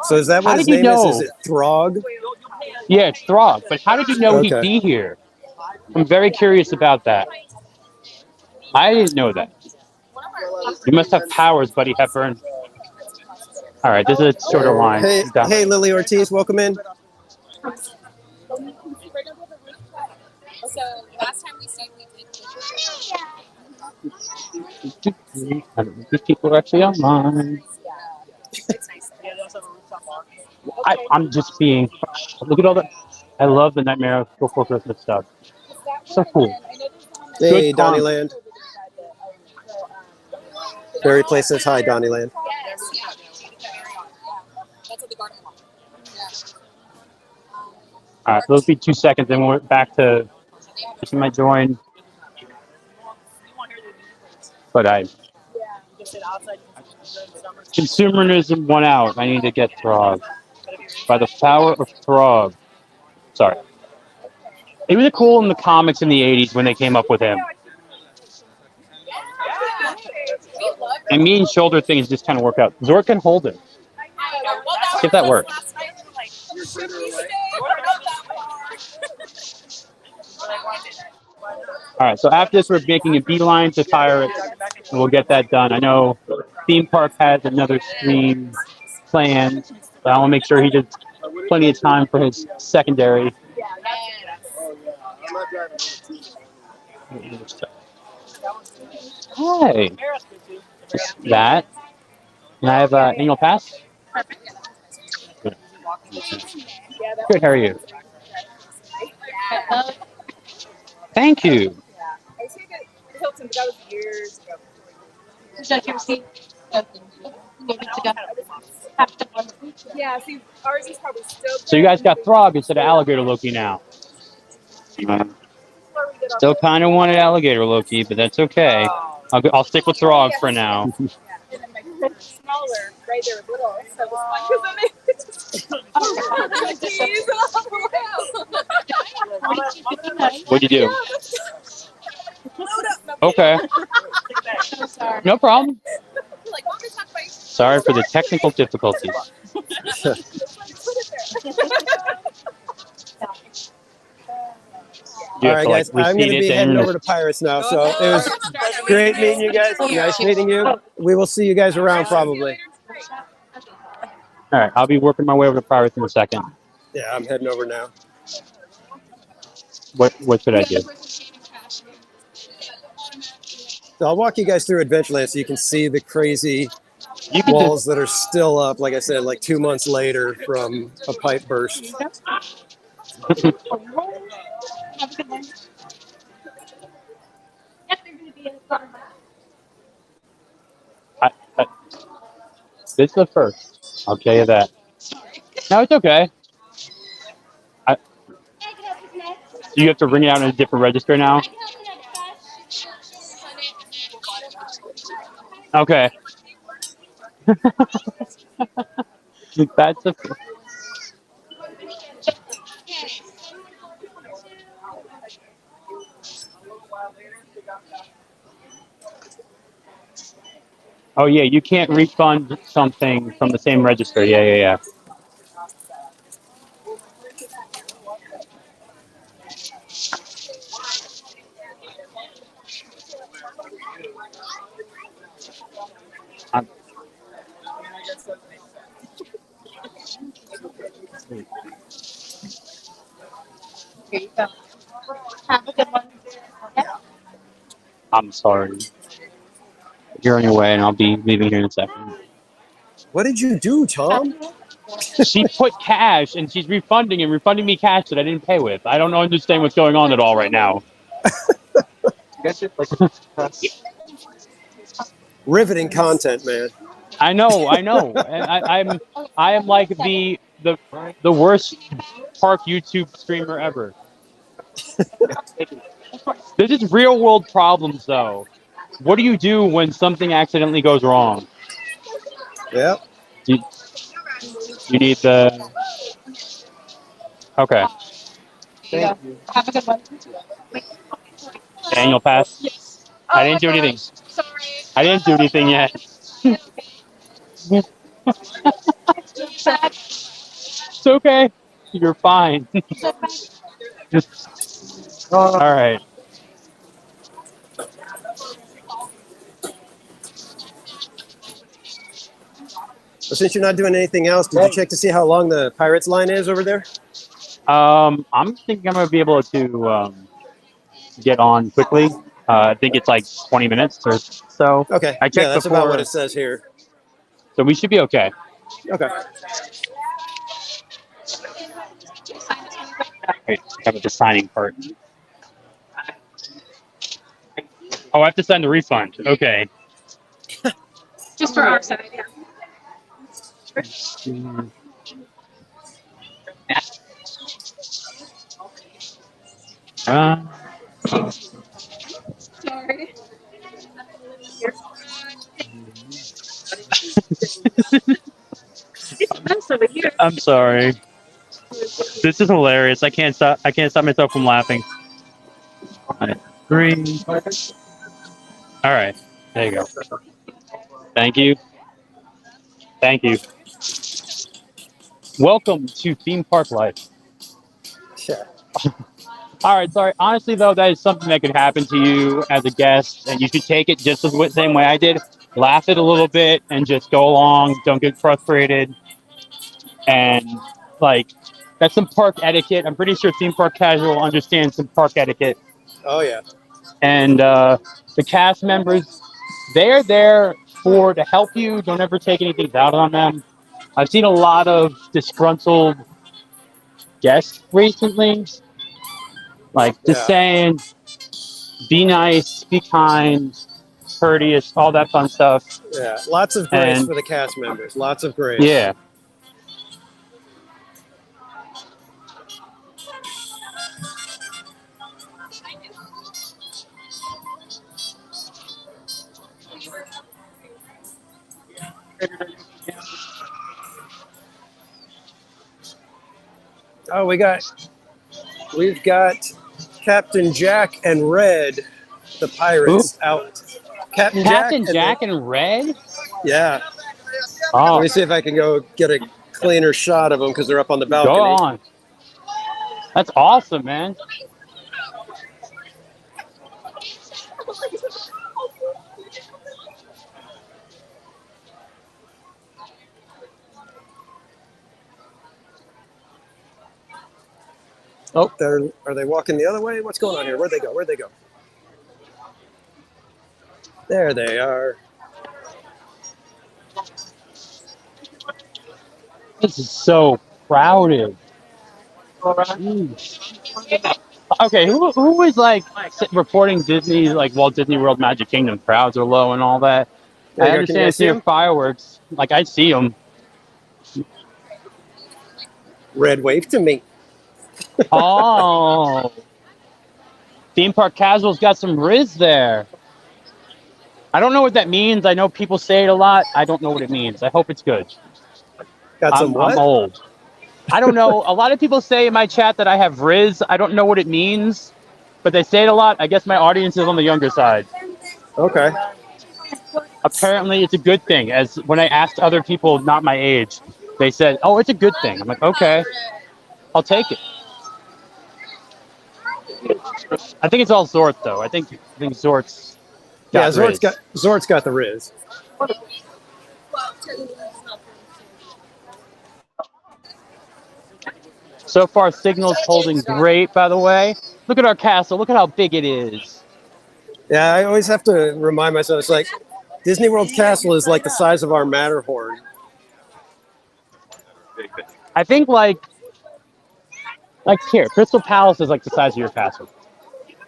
So is that what his name is? Is it Throg? Yeah, it's Throg. But how did you know he'd be here? I'm very curious about that. I didn't know that. You must have powers, Buddy Hepburn. All right, this is a shorter line. Hey, Lily Ortiz, welcome in. So last time we stayed, we did. I don't know if these people are actually online. I'm just being. Look at all that. I love the Nightmare Before Christmas stuff. So cool. Hey, Donnyland. Barry Place says hi, Donnyland. All right, so let's be 2 seconds, and we're back to. She might join, but consumerism won out. I need to get Throg by the power of Throg. Sorry, it was cool in the comics in the '80s when they came up with him. And me and shoulder things just kind of work out. Zord can hold it. See if that works. All right, so after this, we're making a beeline to Pirates, and we'll get that done. I know Theme Park has another stream planned, but I want to make sure he does plenty of time for his secondary. Hi. Just that. And I have an annual pass. Good. Good, how are you? Thank you. I was here at Hilton, but that was years ago. Is that your receipt? Yeah, see, ours is probably still. So you guys got Throg instead of alligator Loki now. Still kind of wanted alligator Loki, but that's okay. I'll stick with Throg for now. And then my smaller, right there, little. So it was fun What'd you do? Okay. No problem. Sorry for the technical difficulties. All right, guys. I'm going to be heading over to Pirates now. So it was great meeting you guys. Nice meeting you. We will see you guys around probably. All right, I'll be working my way over to Pirates in a second. Yeah, I'm heading over now. What should I do? So I'll walk you guys through Adventureland so you can see the crazy walls that are still up, like I said, like 2 months later from a pipe burst. This is the first. I'll tell you that. No, it's okay. You have to ring it out in a different register now? Okay. That's a... Oh, yeah, you can't refund something from the same register. Yeah. Here you go. Have a good one. I'm sorry. You're on your way, and I'll be leaving here in a second. What did you do, Tom? She put cash, and she's refunding me cash that I didn't pay with. I don't understand what's going on at all right now. Riveting content, man. I know. And I am like the worst park YouTube streamer ever. This is real world problems, though. What do you do when something accidentally goes wrong? Yep. You need the... Okay. Thank you. Have a good one. Daniel, pass. Yes. I didn't do anything. Sorry. I didn't do anything yet. It's okay. You're fine. All right. Well, since you're not doing anything else, did you check to see how long the Pirates line is over there? I'm thinking I'm gonna be able to get on quickly. I think it's like 20 minutes or so. Okay. I checked yeah, that's before, about what it says here. So we should be okay. Okay. Wait, I have the signing part. Oh, I have to send a refund. Okay. Just for our side, yeah. Sorry. I'm sorry. This is hilarious. I can't stop myself from laughing. 3. All right. There you go. Thank you. Thank you. Welcome to theme park life. Yeah. All right, sorry. Honestly, though, that is something that could happen to you as a guest, and you should take it just the same way I did. Laugh it a little bit and just go along. Don't get frustrated. And, like, that's some park etiquette. I'm pretty sure Theme Park Casual understands some park etiquette. Oh, yeah. And the cast members, they're there to help you. Don't ever take anything out on them. I've seen a lot of disgruntled guests recently. Like, just saying, be nice, be kind, courteous, all that fun stuff. Yeah, lots of grace for the cast members. Lots of grace. Yeah. Oh, we've got Captain Jack and Red, the pirates, out. Captain Jack and Red? Yeah. Oh. Let me see if I can go get a cleaner shot of them because they're up on the balcony. Go on. That's awesome, man. Oh, are they walking the other way? What's going on here? Where'd they go? Where'd they go? There they are. This is so crowded. Jeez. Okay, who is like reporting Disney, like Walt Disney World Magic Kingdom crowds are low and all that? There I you go. Can you understand guys it's see near them? fireworks. Like I see them. Red wave to me. Oh, theme park casuals got some Riz there. I don't know what that means. I know people say it a lot. I don't know what it means. I hope it's good. Got some I'm what? old. I don't know. A lot of people say in my chat that I have Riz. I don't know what it means, but they say it a lot. I guess my audience is on the younger side. Okay. Apparently, it's a good thing. As when I asked other people not my age, they said, "Oh, it's a good thing." I'm like, "Okay, I'll take it." I think it's all Zort though. I think Zort's got Riz. Zort's got the Riz. So far, signal's holding great. By the way, look at our castle. Look at how big it is. Yeah, I always have to remind myself. It's like Disney World Castle is like the size of our Matterhorn. I think like here, Crystal Palace is like the size of your castle.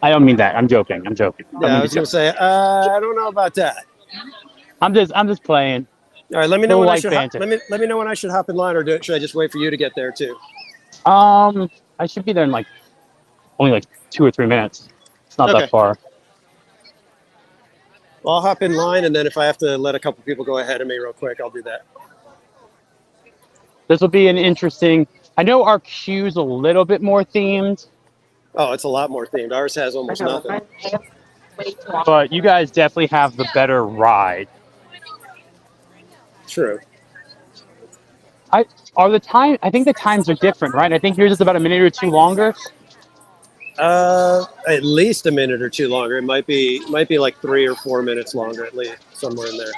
I don't mean that. I'm joking. I'm joking. Yeah, I was gonna say I don't know about that. I'm just playing. All right, let me know when I Light should banter. let me know when I should hop in line, or should I just wait for you to get there too? I should be there in like only like 2 or 3 minutes. It's not Okay. that far. Well, I'll hop in line, and then if I have to let a couple people go ahead of me real quick, I'll do that. This will be an interesting. I know our queue's a little bit more themed. Oh, it's a lot more themed. Ours has almost nothing. But you guys definitely have the better ride. True. I think the times are different, right? I think yours is about a minute or two longer. At least a minute or two longer. It might be like 3 or 4 minutes longer, at least somewhere in there.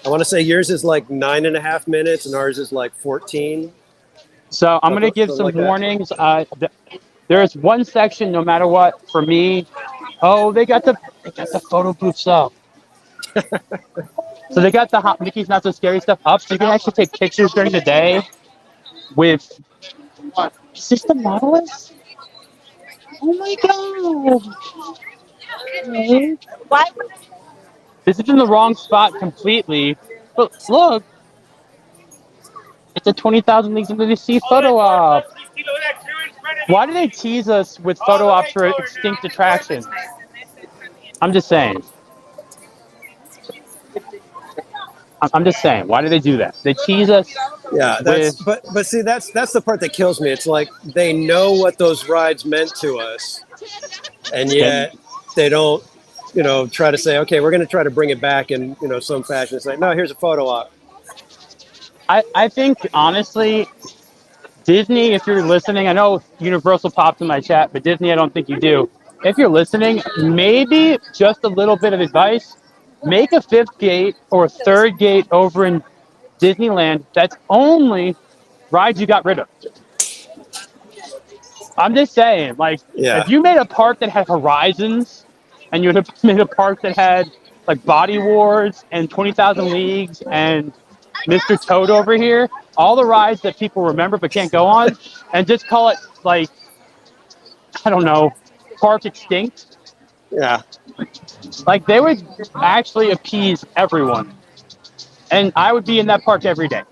I want to say yours is like 9.5 minutes, and ours is like 14. So I'm gonna give some like warnings. There is one section, no matter what, for me. Oh, they got the photo booths up. So they got the Hot Mickey's Not So Scary stuff up, so you can actually take pictures during the day with. Is this the Nautilus? Oh my god! What? This is in the wrong spot completely. But look, it's a 20,000 Leagues Under the Sea photo op. Why do they tease us with photo ops for extinct attractions? I'm just saying. I'm just saying. Why do they do that? They tease us. Yeah, but see, that's the part that kills me. It's like they know what those rides meant to us, and yet they don't, try to say, okay, we're going to try to bring it back in, some fashion. It's like, no, here's a photo op. I think honestly, Disney, if you're listening, I know Universal popped in my chat, but Disney, I don't think you do. If you're listening, maybe just a little bit of advice. Make a 5th gate or a 3rd gate over in Disneyland that's only rides you got rid of. I'm just saying, like, if you made a park that had Horizons and you made a park that had like Body Wars and 20,000 Leagues and Mr. Toad over here, all the rides that people remember but can't go on, and just call it like, I don't know, Park Extinct. Yeah. Like they would actually appease everyone. And I would be in that park every day.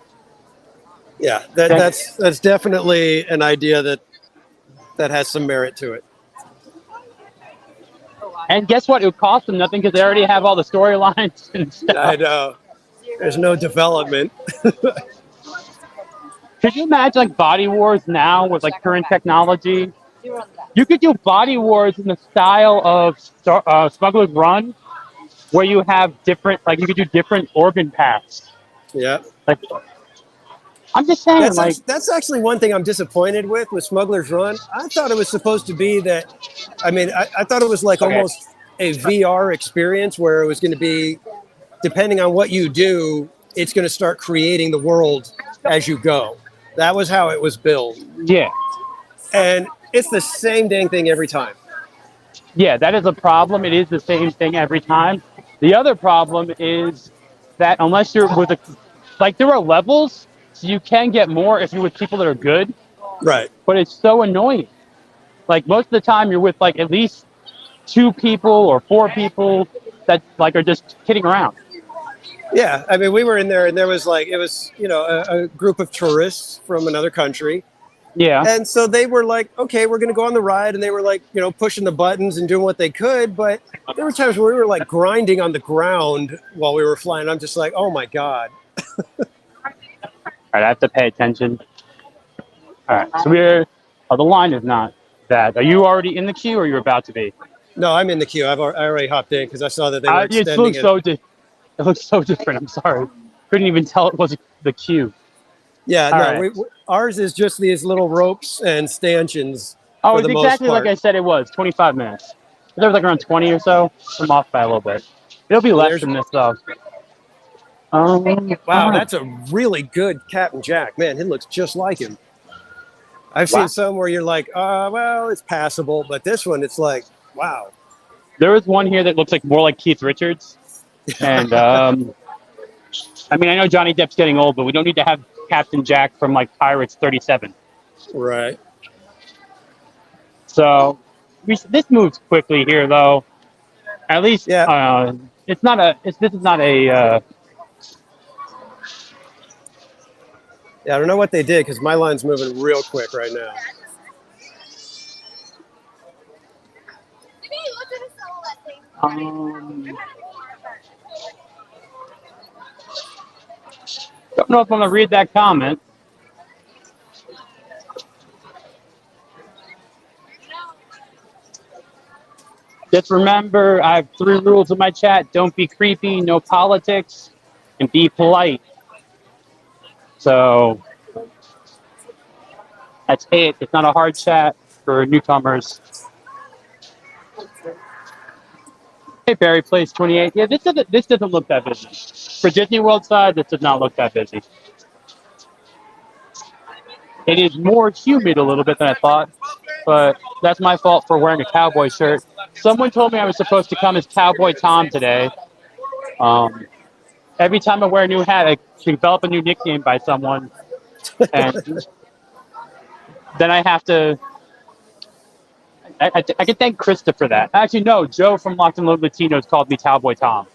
Yeah, that's definitely an idea that has some merit to it. And guess what? It would cost them nothing because they already have all the storylines and stuff. I know. There's no development. Could you imagine like Body Wars now with like current technology? You could do Body Wars in the style of Smuggler's Run, where you have different, like you could do different organ paths. Yeah. Like, I'm just saying, that's actually one thing I'm disappointed with Smuggler's Run. I thought it was supposed to be that. I mean, I thought it was like almost a VR experience where it was going to be, depending on what you do, it's going to start creating the world as you go. That was how it was built. Yeah. And it's the same dang thing every time. Yeah, that is a problem. It is the same thing every time. The other problem is that unless you're with like there are levels, so you can get more if you're with people that are good, Right. but it's so annoying. Like most of the time you're with like at least 2 people or 4 people that like are just kidding around. Yeah, I mean, we were in there, and there was like it was, a group of tourists from another country, Yeah. and so they were like, okay, we're going to go on the ride, and they were like, pushing the buttons and doing what they could, but there were times where we were like grinding on the ground while we were flying. I'm just like, oh my god. All right, I have to pay attention. All right, so the line is not bad. Are you already in the queue or you're about to be? No, I'm in the queue. I already hopped in because I saw that they were It extending looks it. it looks so different. I'm sorry. Couldn't even tell it was the queue. Yeah, All no, right. ours is just these little ropes and stanchions Oh, for it's the most exactly like part. I said it was, 25 minutes. There was like around 20 or so. I'm off by a little bit. It'll be Well, less than this though. Wow, that's a really good Captain Jack. Man, it looks just like him. I've seen some where you're like, well, it's passable, but this one, it's like, wow. There is one here that looks like more like Keith Richards, and I mean, I know Johnny Depp's getting old, but we don't need to have Captain Jack from like Pirates 37. Right. So this moves quickly here, though. At least, Yeah. it's not a. This is not a. Yeah, I don't know what they did because my line's moving real quick right now. Don't know if I'm gonna read that comment. Just remember, I have 3 rules in my chat. Don't be creepy, no politics, and be polite. So that's it. It's not a hard chat for newcomers. Hey, Barry, Place 28. Yeah, this doesn't look that busy. For Disney World side, this does not look that busy. It is more humid a little bit than I thought, but that's my fault for wearing a cowboy shirt. Someone told me I was supposed to come as Cowboy Tom today. Every time I wear a new hat, I develop a new nickname by someone, and then I have to. I can thank Krista for that. Actually, no, Joe from Locked and Loaded Latinos called me Cowboy Tom.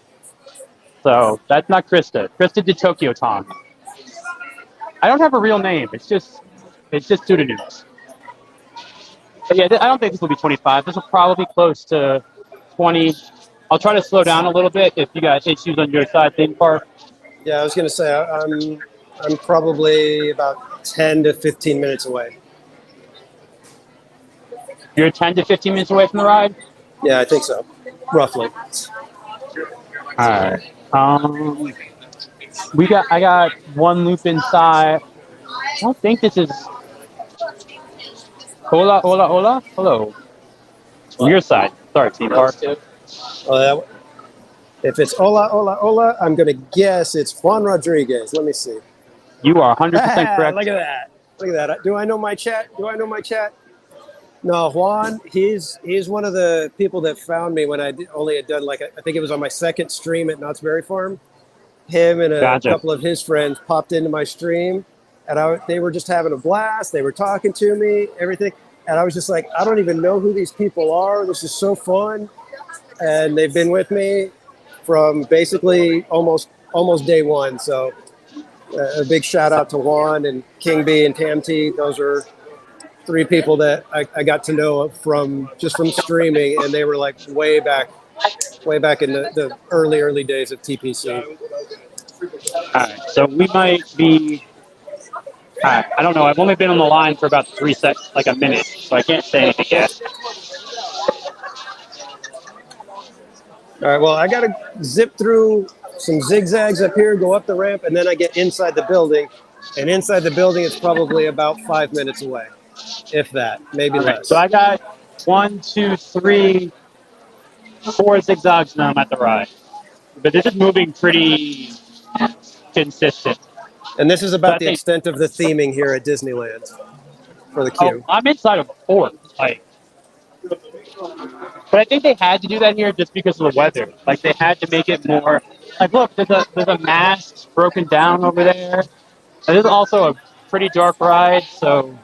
So that's not Krista. Krista did Tokyo Tom. I don't have a real name. It's just pseudonyms. But yeah, I don't think this will be 25. This will probably be close to 20. I'll try to slow down a little bit if you got issues on your side, theme park. Yeah, I was going to say I'm probably about 10 to 15 minutes away. You're 10 to 15 minutes away from the ride? Yeah, I think so, roughly. All right. I got one loop inside. I don't think this is. Hola, hola, hola, hello. On your side. Sorry, Team Park. If it's hola, hola, hola, I'm going to guess it's Juan Rodriguez. Let me see. You are 100% correct. Look at that. Look at that. Do I know my chat? No, Juan, he's one of the people that found me when I only had done I think it was on my second stream at Knott's Berry Farm. Him and a couple of his friends popped into my stream, and they were just having a blast. They were talking to me, everything. And I was just like, I don't even know who these people are. This is so fun. And they've been with me from basically almost day one. So a big shout out to Juan and King B and Tam T. Those are 3 people that I got to know from streaming, and they were like way back in the early days of TPC. All right, so we might be. All right, I don't know. I've only been on the line for about 3 seconds, like a minute, so I can't say anything yet. All right, well, I got to zip through some zigzags up here, go up the ramp, and then I get inside the building. And inside the building, it's probably about 5 minutes away, if that, maybe less. So I got 1, 2, 3, 4 zigzags now. I'm at the ride, but this is moving pretty consistent. And this is about the extent of the theming here at Disneyland. for the Oh, queue. I'm inside of fourth. Like, but I think they had to do that here just because of the weather. Like, they had to make it more. Like, look, there's a mast broken down over there. It is also a pretty dark ride, so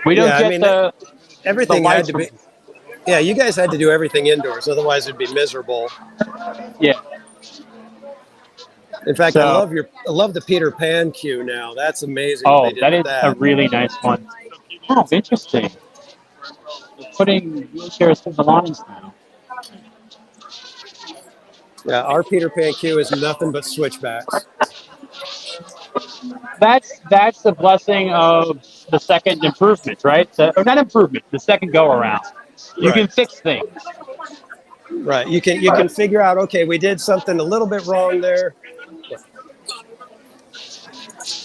we don't Yeah, I get mean, the everything had lights to from. be. Yeah, you guys had to do everything indoors, otherwise it'd be miserable. Yeah. In fact, So, I love the Peter Pan queue now. That's amazing what they oh, did that with is a that. really nice one. Oh, interesting. Putting wheelchairs through the lines now. Yeah, our Peter Pan queue is nothing but switchbacks. That's the blessing of the second improvement, right? Or not improvement, the second go around. You Right. can fix things. Right. You can figure out, okay, we did something a little bit wrong there.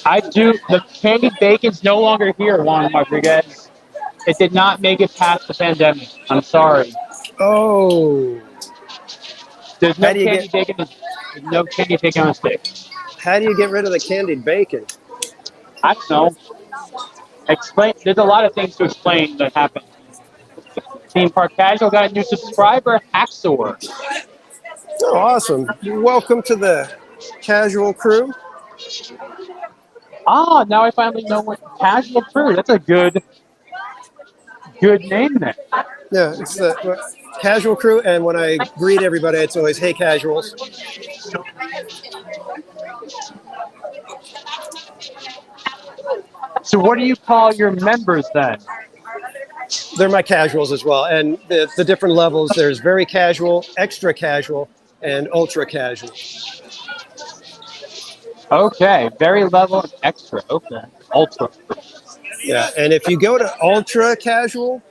The candied bacon's no longer here, Juan Rodriguez. It did not make it past the pandemic. I'm sorry. Oh. There's How no do you candy get bacon. There's no candy bacon on a stick. how do you get rid of the candied bacon? I don't know. Explain. There's a lot of things to explain that happened. Theme Park Casual got a new subscriber, Haxor. Oh, awesome. Welcome to the casual crew. Ah, now I finally know what Casual Crew. That's a good name there. Yeah, it's the casual crew, and when I greet everybody, it's always, hey, casuals. So what do you call your members then? They're my casuals as well. And the different levels, there's very casual, extra casual, and ultra casual. Okay, very level and extra. Okay, ultra. Yeah, and if you go to ultra casual,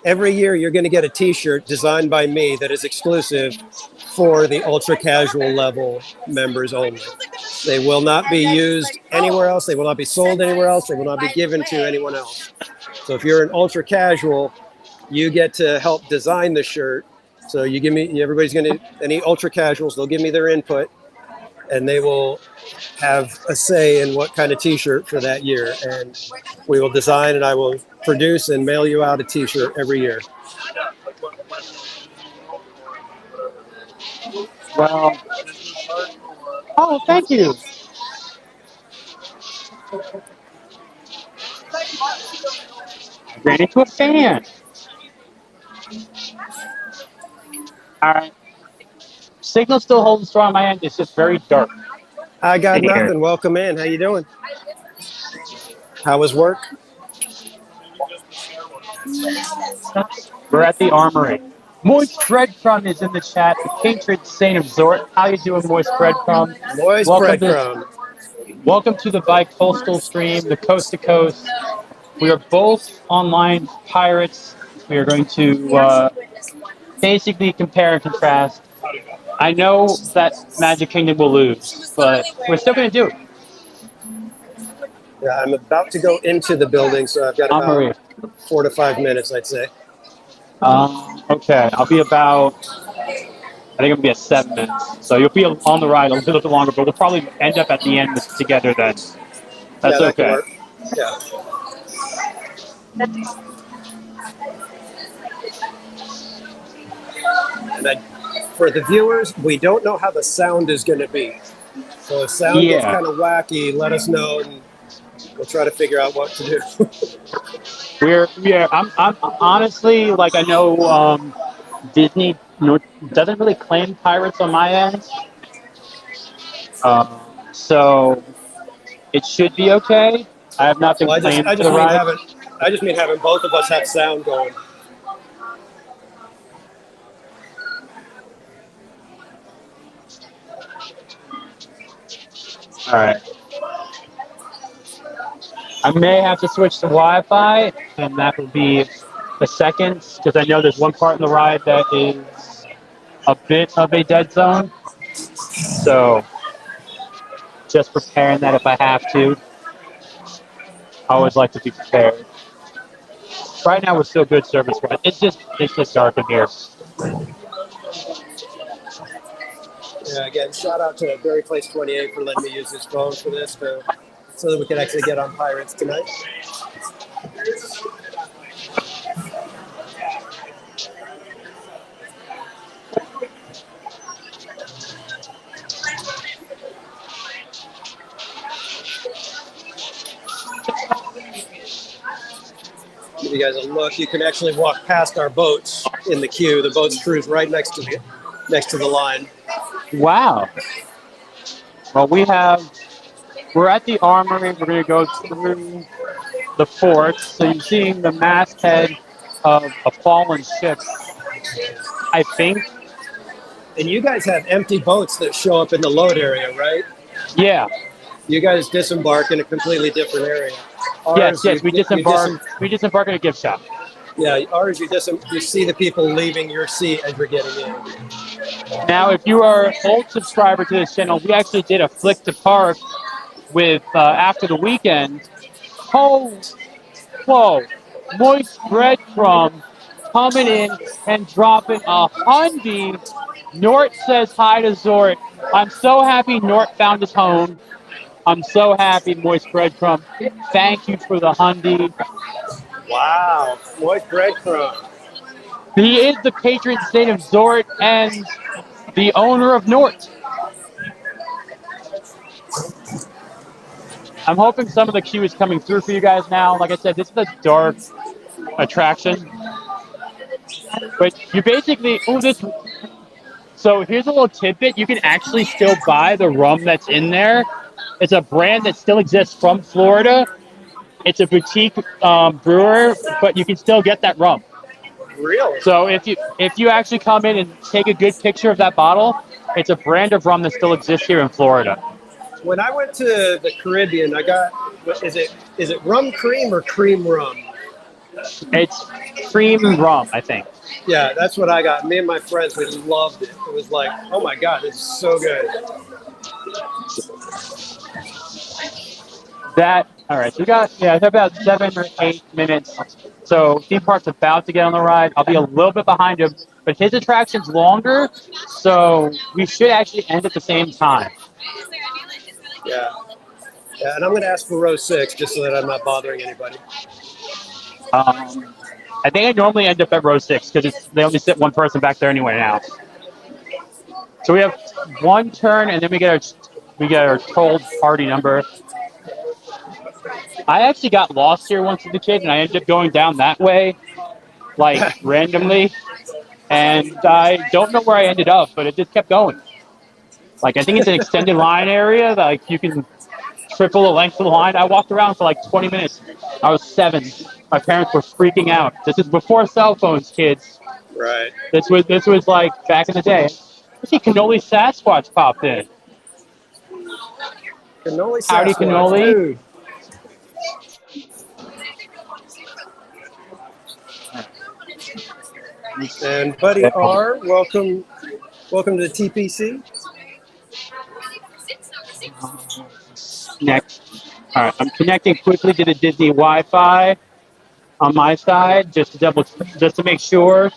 every year you're going to get a T-shirt designed by me that is exclusive for the ultra casual level members only. They will not be used anywhere else. They will not be sold anywhere else. They will not be given to anyone else. So if you're an ultra casual, you get to help design the shirt. So you give me, everybody's going to, any ultra casuals, they'll give me their input, and they will have a say in what kind of T-shirt for that year. And we will design, and I will produce and mail you out a T-shirt every year. Well, oh, thank you. I ran into a fan. All right. Signal still holding strong on my end. It's just very dark. I got in here. nothing. Welcome in. How you doing? How was work? We're at the Armory. Moist Breadcrumb is in the chat. The patron saint of Zort. How you doing, Moist Breadcrumb? Moist Breadcrumb. Welcome to the bi-coastal stream, the coast to coast. We are both online pirates. We are going to basically compare and contrast. I know that Magic Kingdom will lose, but we're still going to do it. Yeah, I'm about to go into the building, so I've got about 4 to 5 minutes, I'd say. Okay, I'll be about, I think it'll be at 7 minutes. So you'll be on the ride a little bit longer, but we'll probably end up at the end together then. That's that okay. Can work. Yeah. And then for the viewers, we don't know how the sound is going to be. So if sound gets kind of wacky, let us know, and we'll try to figure out what to do. I'm honestly, like, I know Disney doesn't really claim pirates on my end. So it should be okay. I have not been claimed for the ride. I just mean having both of us have sound going. All right. I may have to switch to Wi-Fi, and that will be the second, because I know there's one part in the ride that is a bit of a dead zone. So just preparing that if I have to. I always like to be prepared. Right now we're still good service, but it's just dark in here. Yeah, again, shout out to Barry Place 28 for letting me use his phone for this to so that we could actually get on Pirates tonight. Give you guys a look. You can actually walk past our boats in the queue. The boats cruise right next to the line. Wow. Well, we're at the Armory. We're going to go through the fort. So you're seeing the masthead of a fallen ship, I think. And you guys have empty boats that show up in the load area, right? Yeah. You guys disembark in a completely different area. Yes, we disembark. We disembark at a gift shop. Yeah, ours you see the people leaving your seat as you're getting in. Now, if you are an old subscriber to this channel, we actually did a flick to park with after the weekend. Oh, whoa! Moist breadcrumb coming in and dropping a Hyundai. Nort says hi to Zort. I'm so happy Nort found his home. I'm so happy, Moist breadcrumb. Thank you for the Hyundai. Wow, Moist breadcrumb. He is the patron saint of Zort and the owner of Nort. I'm hoping some of the queue is coming through for you guys now. Like I said, this is a dark attraction. But you basically, so here's a little tidbit. You can actually still buy the rum that's in there. It's a brand that still exists from Florida. It's a boutique brewer, but you can still get that rum. Really? So if you actually come in and take a good picture of that bottle, it's a brand of rum that still exists here in Florida. When I went to the Caribbean, I got, is it rum cream or cream rum? It's cream rum, I think. Yeah, that's what I got. Me and my friends, we loved it. It was like, oh my God, it's so good. All right, so we got, about 7 or 8 minutes. So theme park's about to get on the ride. I'll be a little bit behind him, but his attraction's longer, so we should actually end at the same time. Yeah, and I'm going to ask for row 6 just so that I'm not bothering anybody. I think I normally end up at row 6 because they only sit one person back there anyway now. So we have one turn, and then we get our tolled party number. I actually got lost here once as a kid, and I ended up going down that way, like randomly. And I don't know where I ended up, but it just kept going. Like, I think it's an extended line area. Like, you can triple the length of the line. I walked around for like 20 minutes. I was 7. My parents were freaking out. This is before cell phones, kids. Right. This was like back in the day. I see Cannoli Sasquatch popped in. Cannoli Sasquatch. Howdy, Cannoli. Dude. And Buddy R, welcome to the TPC. Next. All right, I'm connecting quickly to the Disney Wi-Fi on my side just to make sure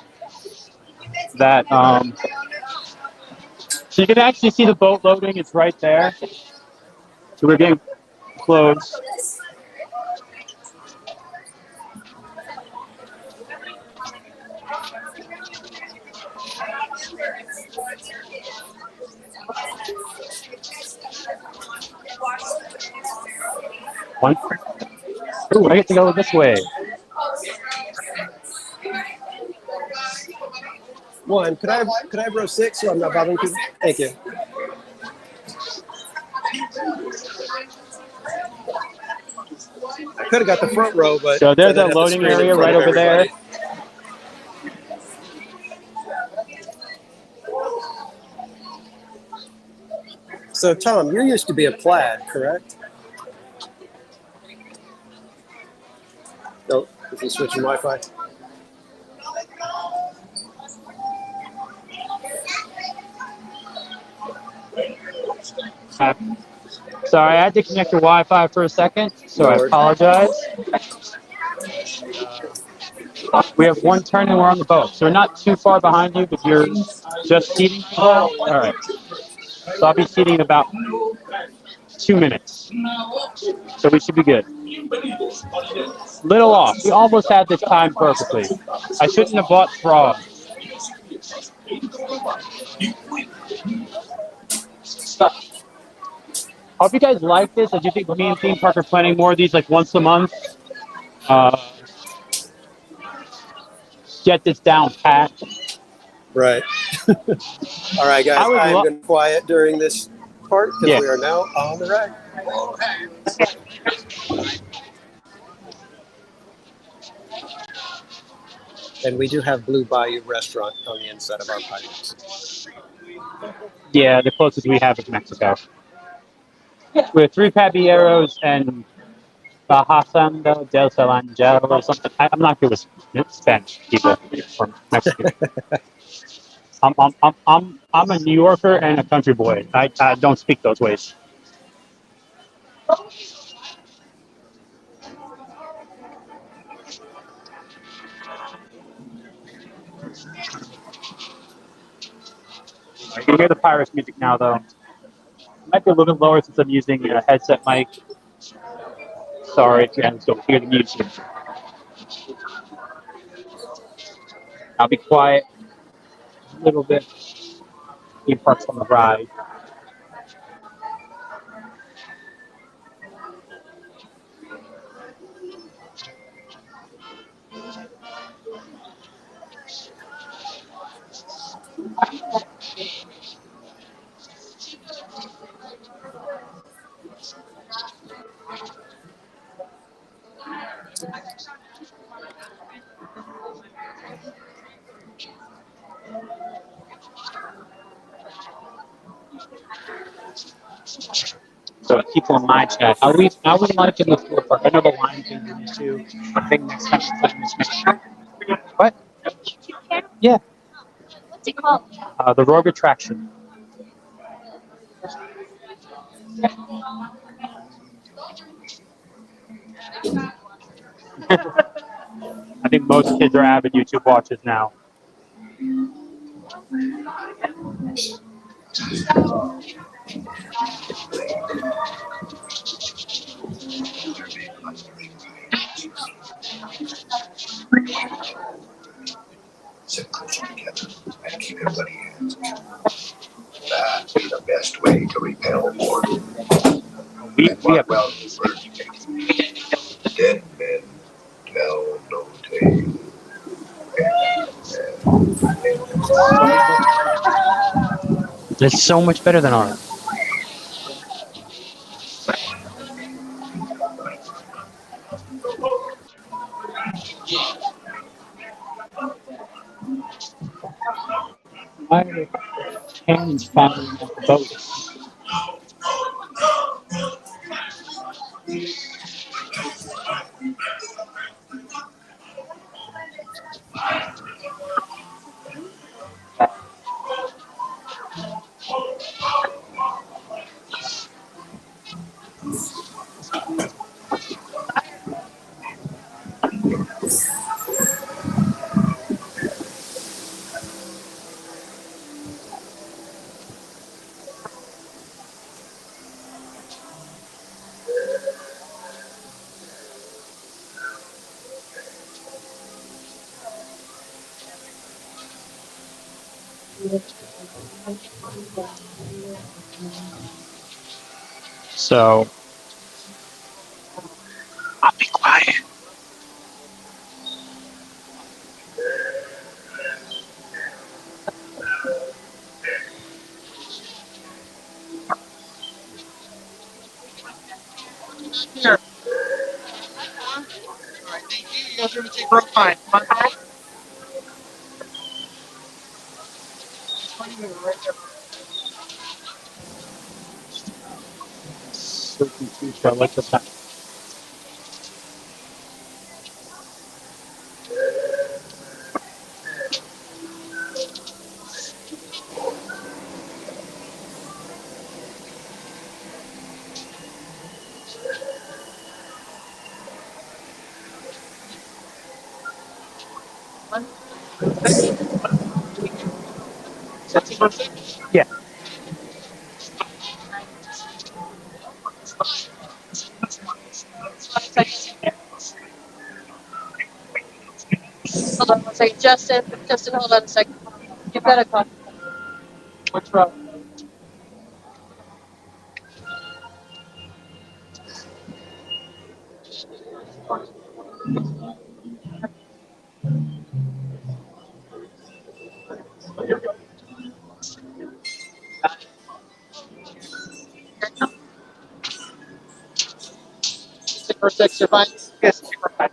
that so you can actually see the boat loading. It's right there. So we're getting close. One. Ooh, I get to go this way. One. Could I have row 6 so I'm not bothering people? Thank you. I could have got the front row, but so there's a loading area right over there. So Tom, you used to be a plaid, correct? Nope. Is he switching Wi-Fi? Sorry, I had to connect to Wi-Fi for a second, so I apologize. We have one turn and we're on the boat. So we're not too far behind you, but you're just seating. All right. So I'll be seating about 2 minutes. So we should be good. Little off. We almost had this time perfectly. I shouldn't have bought frogs. Hope you guys like this. I do think me and Theme Park are planning more of these like once a month. Get this down pat. Right. All right, guys. I'm going to be quiet during this part because we are now on the ride. And we do have Blue Bayou Restaurant on the inside of our Pirates. Yeah, the closest we have is Mexico. We have 3 Caballeros and Bajasando del Salangel or something. I'm not good with Spanish people from Mexico. I'm a New Yorker and a country boy. I don't speak those ways. You can hear the Pirates music now, though. It might be a little bit lower since I'm using a headset mic. Sorry if you guys don't hear the music. I'll be quiet a little bit. Theme Park's on the ride. So people in my chat, are we liking the theme park? I know the line thing in too. I think next time we plan this next. What? Yeah. What's it called? The Rogue Attraction. I think most kids are avid YouTube watchers now. Sit closer together and keep your bloody hands. That'd be the best way to repel boredom. And what well birds take. Dead men tell no tale. It's so much better than ours. Why are the cannons firing at the boats? So I'll be quiet. Here. All right, thank you. You guys are going to take real time. Come on. Right there. So confused. I like the fact. Yeah. Say, Justin, hold on a second. You've got a call. Which row? For 6, you're fine? Yes, you're fine.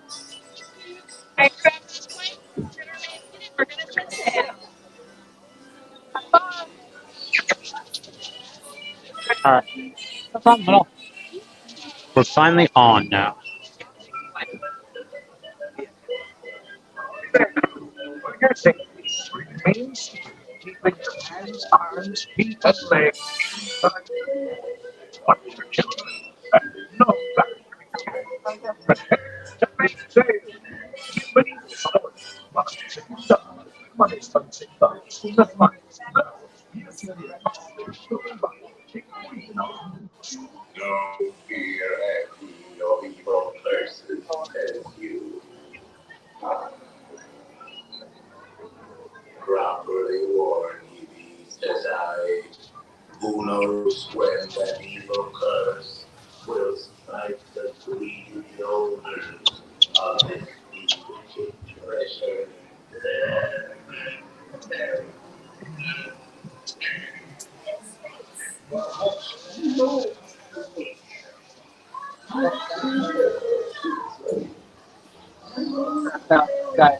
Hey, Travis, wait. We're gonna test it. All right. No problem at all. We're finally on now. For your safety, remain seated, keeping your hands, arms, feet, and legs inside. Watch your children, and no factory prepare to make safe. Keeping solid, money-sensing thoughts, the funniest now. No fear any of evil persons as you properly warn ye beast as I. Who knows when that evil curse will strike the greedy owners of this evil treasure? Now, guys.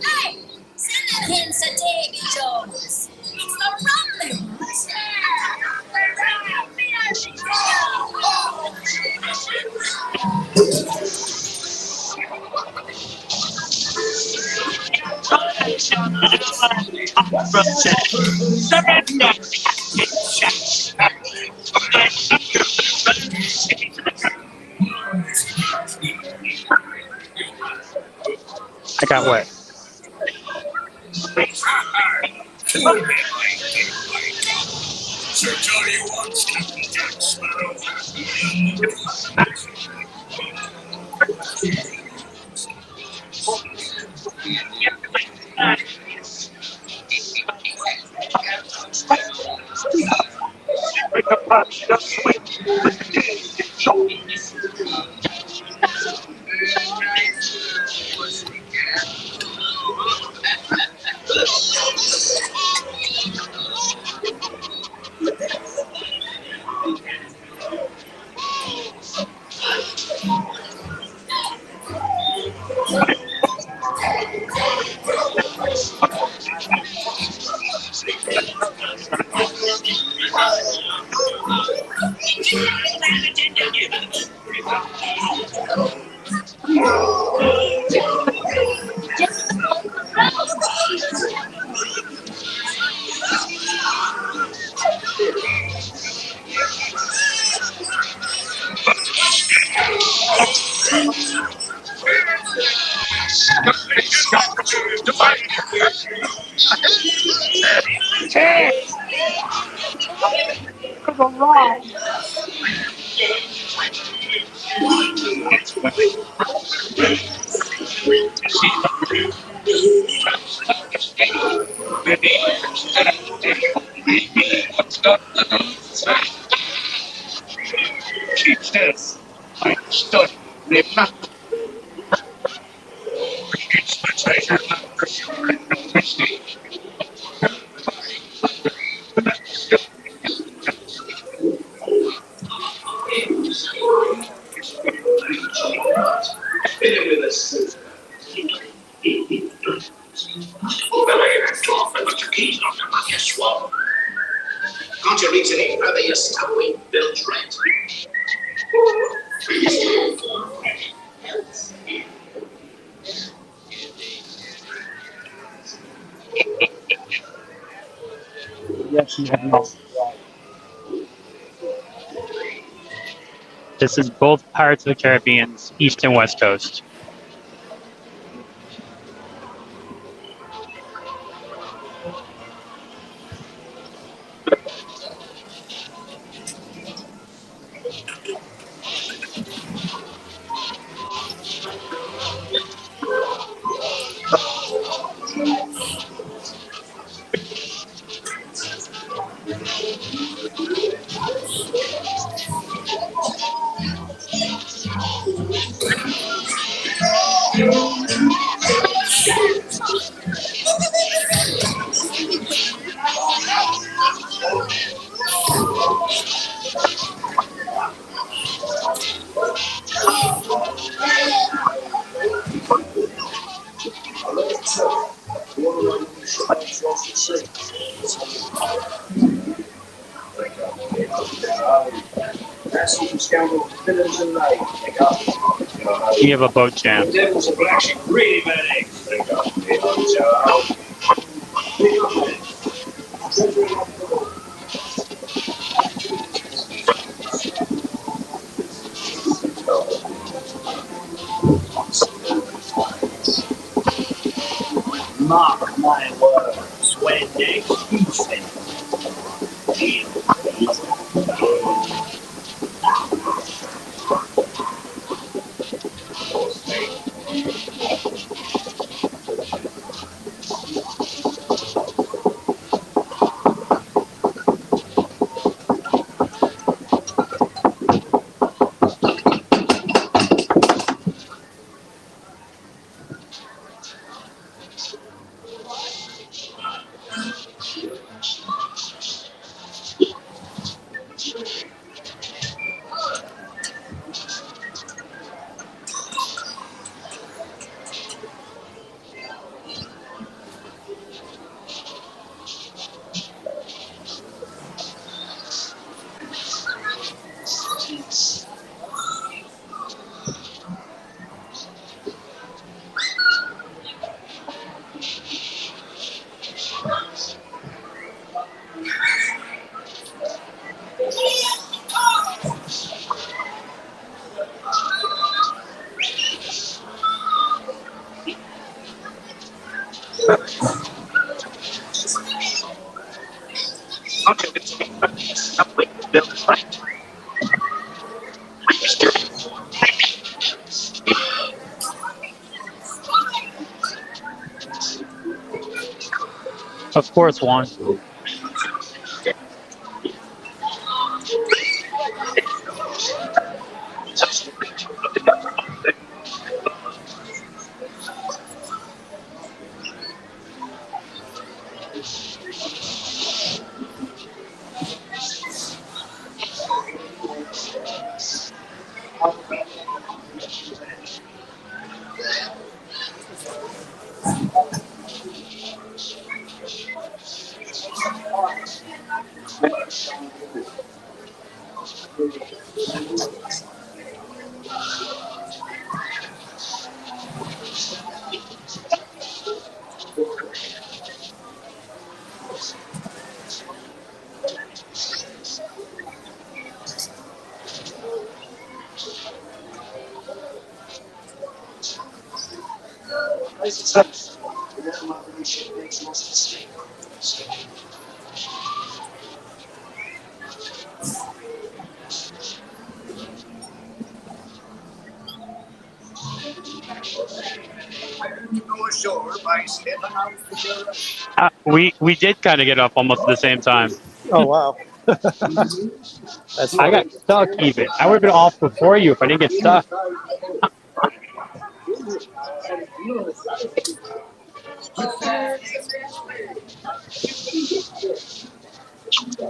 Hey, send that him to Davy Jones. It's the rumbling rooster. I got wet. Sir Johnny wants Captain Jack Sparrow. Make a punch, just swing with the game. Can't you reach any further? You're stuck with Bill's rent. Yes, you have not. This is both Pirates of the Caribbean's East and West Coast. You have a boat jam. Mark my words, when next you send Of course, Juan. We did kind of get up almost at the same time. Oh wow, that's I funny. got stuck even. I would have been off before you if I didn't get stuck. You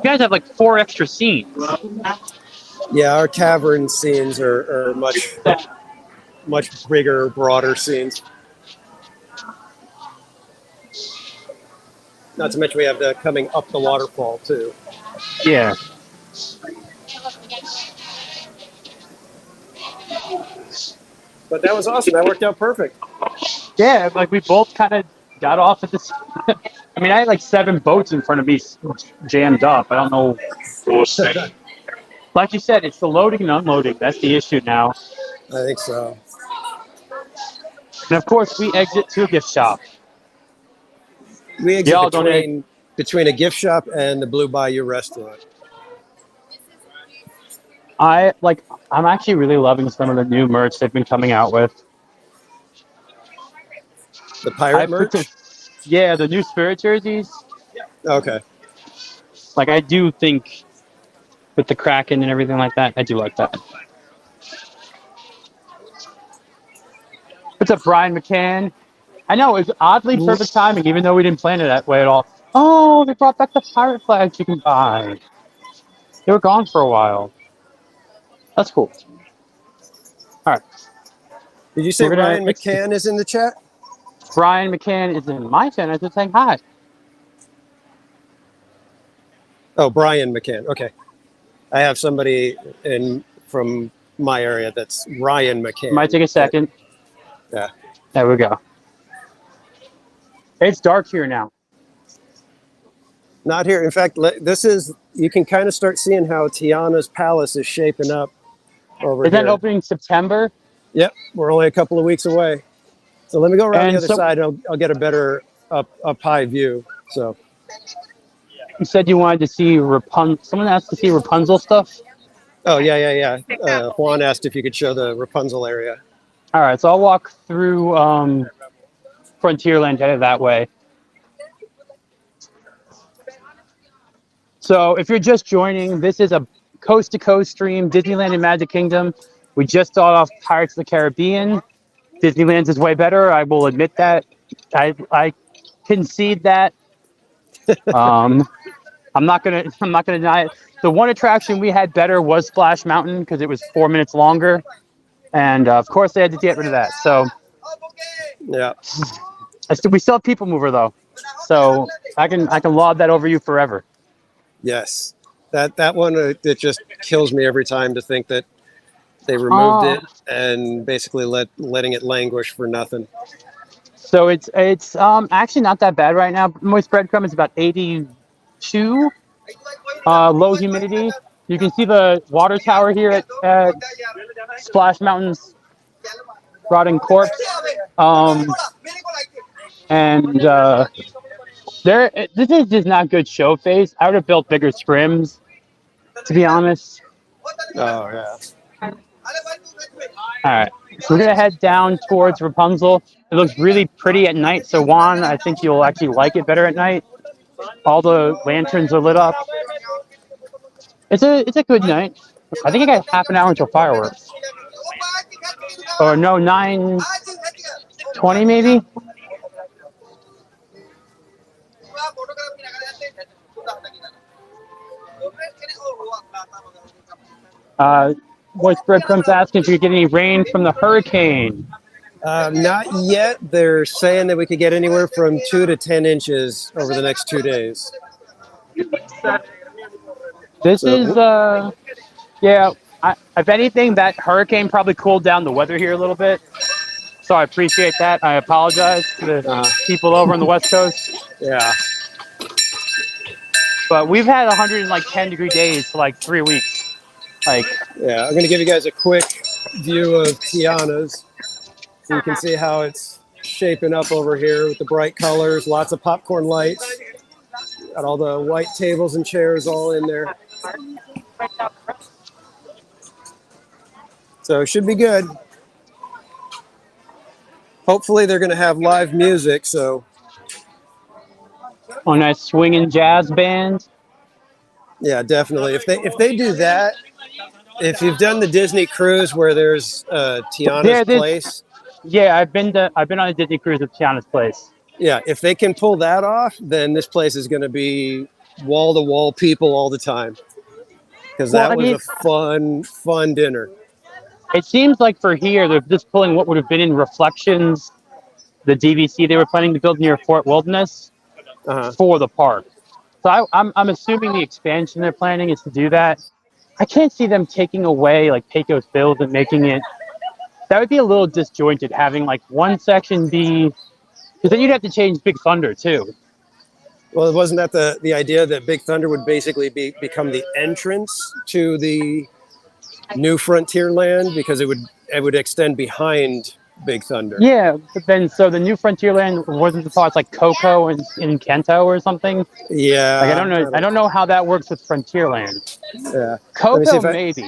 guys have like 4 extra scenes. Yeah, our cavern scenes are much bigger, broader scenes. Not to mention we have the coming up the waterfall too. Yeah. But that was awesome. That worked out perfect. Yeah, like we both kind of got off at this. I mean, I had like 7 boats in front of me jammed up. I don't know. Like you said, it's the loading and unloading. That's the issue now. I think so. And of course, we exit to a gift shop. We exit Y'all don't between a gift shop and the Blue Bayou restaurant. I'm actually really loving some of the new merch they've been coming out with. The pirate merch? Yeah, the new Spirit jerseys. Okay. Like I do think with the Kraken and everything like that, I do like that. What's up, Brian McCann? I know it's oddly perfect timing, even though we didn't plan it that way at all. Oh, they brought back the pirate flags you can buy. They were gone for a while. That's cool. All right. Did you say Ryan McCann is in the chat? Brian McCann is in my chat. I just saying hi. Oh, Brian McCann. Okay. I have somebody from my area that's Ryan McCann. Might take a second. Yeah. There we go. It's dark here now. Not here. In fact, you can kind of start seeing how Tiana's Palace is shaping up over here. Is that opening September? Yep. We're only a couple of weeks away. So let me go around the other side and I'll get a better up high view. So you said you wanted to see Rapunzel. Someone asked to see Rapunzel stuff. Oh yeah. Juan asked if you could show the Rapunzel area. All right, so I'll walk through Frontierland, headed that way. So if you're just joining, this is a coast-to-coast stream, Disneyland and Magic Kingdom. We just started off Pirates of the Caribbean. Disneyland's is way better. I will admit that. I concede that. I'm not gonna deny it. The one attraction we had better was Splash Mountain because it was 4 minutes longer, and of course they had to get rid of that. So yeah, we still have People Mover though, so I can laud that over you forever. Yes, that one it just kills me every time to think that they removed it and basically letting it languish for nothing. So it's actually not that bad right now. Moist breadcrumb is about 82. Low humidity. You can see the water tower here at Splash Mountain's rotting corpse. This is just not good show phase. I would have built bigger scrims, to be honest. Oh yeah. All right, so we're gonna head down towards Rapunzel. It looks really pretty at night. So Juan, I think you'll actually like it better at night. All the lanterns are lit up. It's a good night. I think I got half an hour until fireworks. Or no, 9:20 maybe. Voice Breadcrumbs asking if you get any rain from the hurricane. Not yet. They're saying that we could get anywhere from 2 to 10 inches over the next 2 days. This is, yeah, if anything, that hurricane probably cooled down the weather here a little bit. So I appreciate that. I apologize to the people over on the West Coast. Yeah. But we've had 110-degree days for like 3 weeks. Like, yeah, I'm going to give you guys a quick view of Tiana's so you can see how it's shaping up over here with the bright colors, lots of popcorn lights. Got all the white tables and chairs all in there. So it should be good. Hopefully they're going to have live music. So, on that swinging jazz band. Yeah, definitely. If they do that, if you've done the Disney cruise where there's Tiana's Place. Yeah, I've been on a Disney cruise with Tiana's Place. Yeah, if they can pull that off, then this place is going to be wall to wall people all the time. Because that was a fun dinner. It seems like for here, they're just pulling what would have been in Reflections, the DVC they were planning to build near Fort Wilderness, for the park. So I'm assuming the expansion they're planning is to do that. I can't see them taking away like Pecos Bills and making it. That would be a little disjointed, having like one section be, because then you'd have to change Big Thunder too. Well, wasn't that the idea that Big Thunder would basically become the entrance to the new Frontierland because it would extend behind Big Thunder? Yeah, but then so the new Frontierland wasn't the thoughts like Coco and in Kanto or something? Yeah. Like I don't know how that works with Frontierland. Yeah. Coco maybe.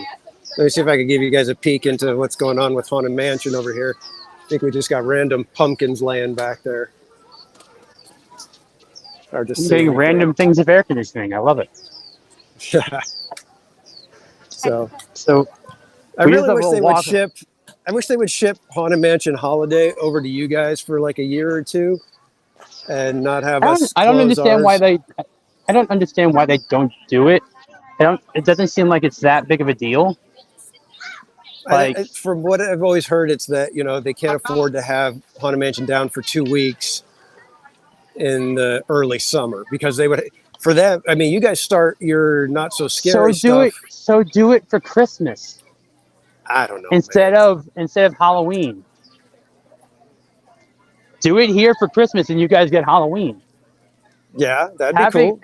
Let me see if I can give you guys a peek into what's going on with Haunted Mansion over here. I think we just got random pumpkins laying back there. Or just saying random things of air conditioning. I love it. Yeah. So I really wish they would ship. I wish they would ship Haunted Mansion Holiday over to you guys for like a year or two, and not have us. I don't understand why they. I don't understand why they don't do it. It doesn't seem like it's that big of a deal. Like from what I've always heard, it's that they can't afford to have Haunted Mansion down for 2 weeks in the early summer because they would. For them, I mean, you guys start your not so scary stuff. Do it for Christmas. I don't know. Instead of Halloween. Do it here for Christmas and you guys get Halloween. Yeah, that'd be cool.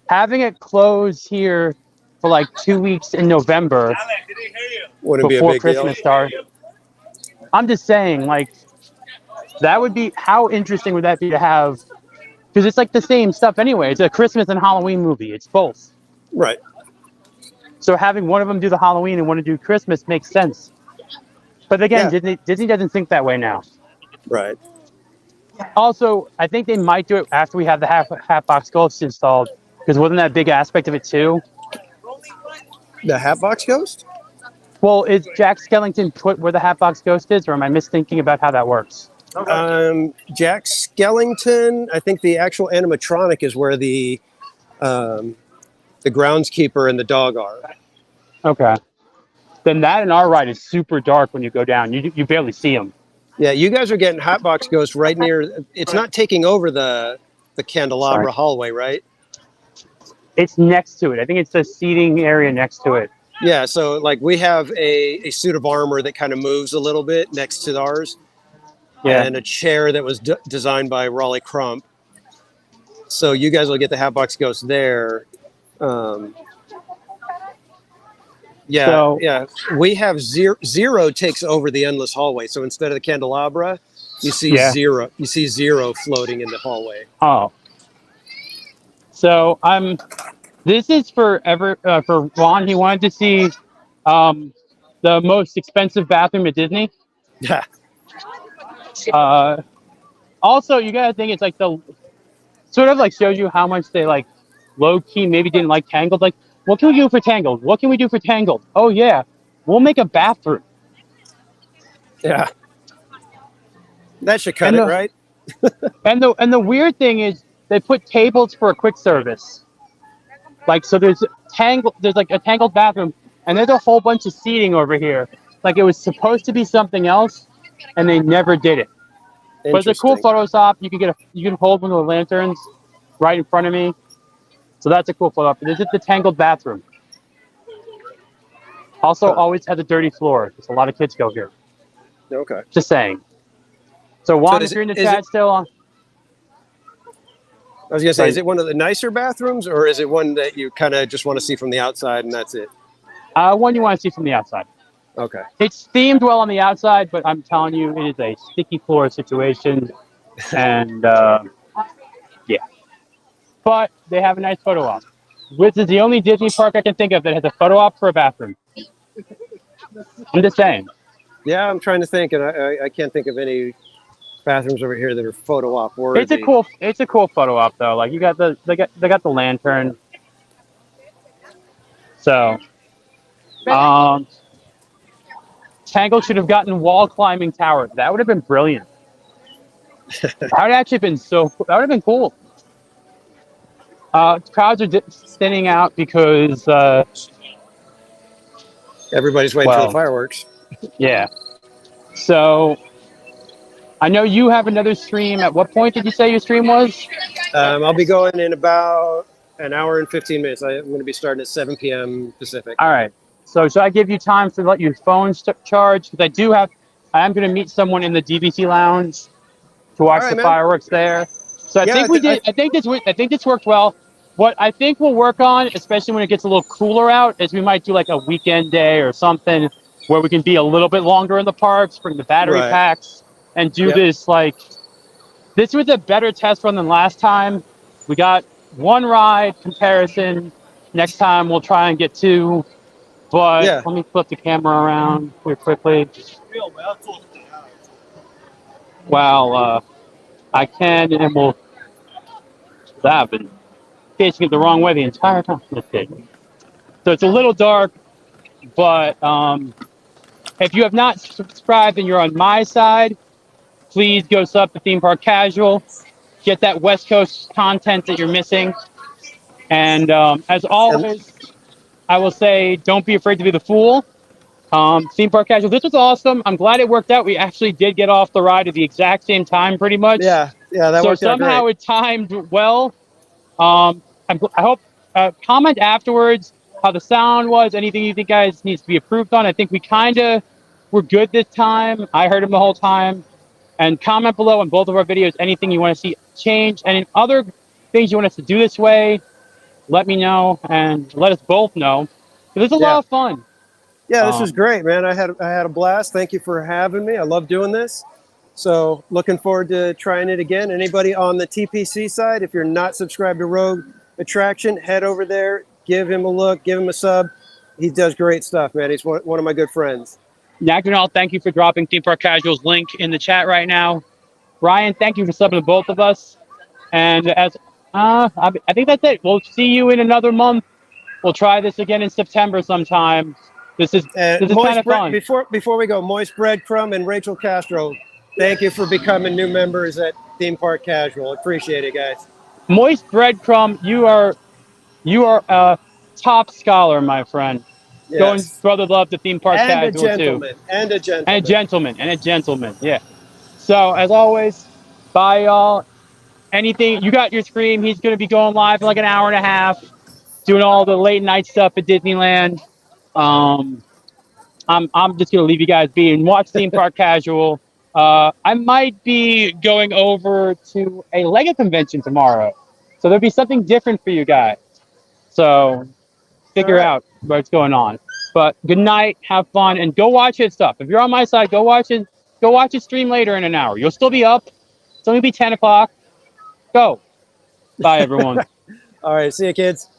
Having it close here for like 2 weeks in November wouldn't be a big Christmas starts. I'm just saying, like, that would be, how interesting would that be to have? Because it's like the same stuff anyway. It's a Christmas and Halloween movie. It's both. Right. So having one of them do the Halloween and one to do Christmas makes sense. But again, Disney doesn't think that way now. Right. Also, I think they might do it after we have the Hatbox Ghost installed. Because wasn't that a big aspect of it too? The Hatbox Ghost? Well, is Jack Skellington put where the Hatbox Ghost is, or am I misthinking about how that works? Jack Skellington, I think the actual animatronic is where the groundskeeper and the dog are. Okay. Then that and our ride is super dark when you go down. You barely see them. Yeah, you guys are getting Hatbox Ghost right near. It's not taking over the candelabra hallway, right? It's next to it. I think it's the seating area next to it. Yeah, so like we have a suit of armor that kind of moves a little bit next to ours. Yeah. And a chair that was designed by Raleigh Crump. So you guys will get the Hatbox Ghost there. Yeah. We have zero takes over the endless hallway. So instead of the candelabra, you see zero. You see zero floating in the hallway. Oh. So this is for Ron. He wanted to see the most expensive bathroom at Disney. Yeah. Also, you gotta think it's like the sort of like shows you how much they like low key maybe didn't like Tangled. Like, what can we do for Tangled? What can we do for Tangled? Oh yeah, we'll make a bathroom. Yeah. That should cut it, right? and the weird thing is they put tables for a quick service. Like, so there's like a Tangled bathroom, and there's a whole bunch of seating over here. Like it was supposed to be something else, and they never did it. But it's a cool Interesting. photo stop. You can hold one of the lanterns right in front of me. So that's a cool photo op. This is the tangled bathroom. Also, always has a dirty floor. There's a lot of kids go here. Okay. Just saying. So Juan, if you're in the chat still on. I was gonna say, is it one of the nicer bathrooms, or is it one that you kind of just want to see from the outside and that's it? One you want to see from the outside. Okay. It's themed well on the outside, but I'm telling you, it is a sticky floor situation, and yeah. But they have a nice photo op. Which is the only Disney park I can think of that has a photo op for a bathroom. I'm just saying. Yeah, I'm trying to think, and I can't think of any bathrooms over here that are photo op worthy. It's a cool photo op though. Like you got they got the lantern. So Tangle should have gotten wall climbing tower. That would have been brilliant. That would have actually been that would have been cool. Crowds are thinning out because everybody's waiting for the fireworks. Yeah. So I know you have another stream. At what point did you say your stream was? I'll be going in about an hour and 15 minutes. I'm going to be starting at 7 p.m. Pacific. All right. So should I give you time to let your phone charge? Because I am going to meet someone in the DVC lounge to watch the fireworks there. So I think we did. I think this worked well. What I think we'll work on, especially when it gets a little cooler out, is we might do like a weekend day or something where we can be a little bit longer in the parks, bring the battery packs, and do this like. This was a better test run than last time. We got one ride comparison. Next time we'll try and get two. But let me flip the camera around here quickly. Well, I can and will that been facing it the wrong way the entire time. So it's a little dark, but if you have not subscribed and you're on my side, please go sub to Theme Park Casual. Get that West Coast content that you're missing. And as always, I will say, don't be afraid to be the fool. Theme Park Casual, this was awesome. I'm glad it worked out. We actually did get off the ride at the exact same time, pretty much. Yeah, that worked out great. So somehow it timed well. I hope comment afterwards how the sound was. Anything you think guys needs to be improved on. I think we kind of were good this time. I heard him the whole time. And comment below on both of our videos anything you want to see change, and in other things you want us to do this way. Let me know and let us both know. This is a lot of fun. Yeah, this was great, man. I had a blast. Thank you for having me. I love doing this. So looking forward to trying it again. Anybody on the TPC side, if you're not subscribed to Rogue Attraction, head over there, give him a look, give him a sub. He does great stuff, man. He's one of my good friends. Nagdonal, thank you for dropping Theme Park Casual's link in the chat right now. Ryan, thank you for subbing to both of us. And as I think that's it. We'll see you in another month. We'll try this again in September sometime. This is kind of fun. Before we go, Moist Breadcrumb and Rachel Castro, thank you for becoming new members at Theme Park Casual. Appreciate it, guys. Moist Breadcrumb, you are a top scholar, my friend. Yes. Going brother love to Theme Park Casual too. And a gentleman. Yeah. So as always, bye y'all. Anything you got your stream? He's going to be going live in like an hour and a half, doing all the late night stuff at Disneyland. I'm just going to leave you guys be and watch Theme Park Casual. I might be going over to a LEGO convention tomorrow, so there'll be something different for you guys. So figure out what's going on. But good night, have fun, and go watch his stuff. If you're on my side, go watch his stream later in an hour. You'll still be up. It's only be 10 o'clock. Go. Bye, everyone. All right, see you, kids.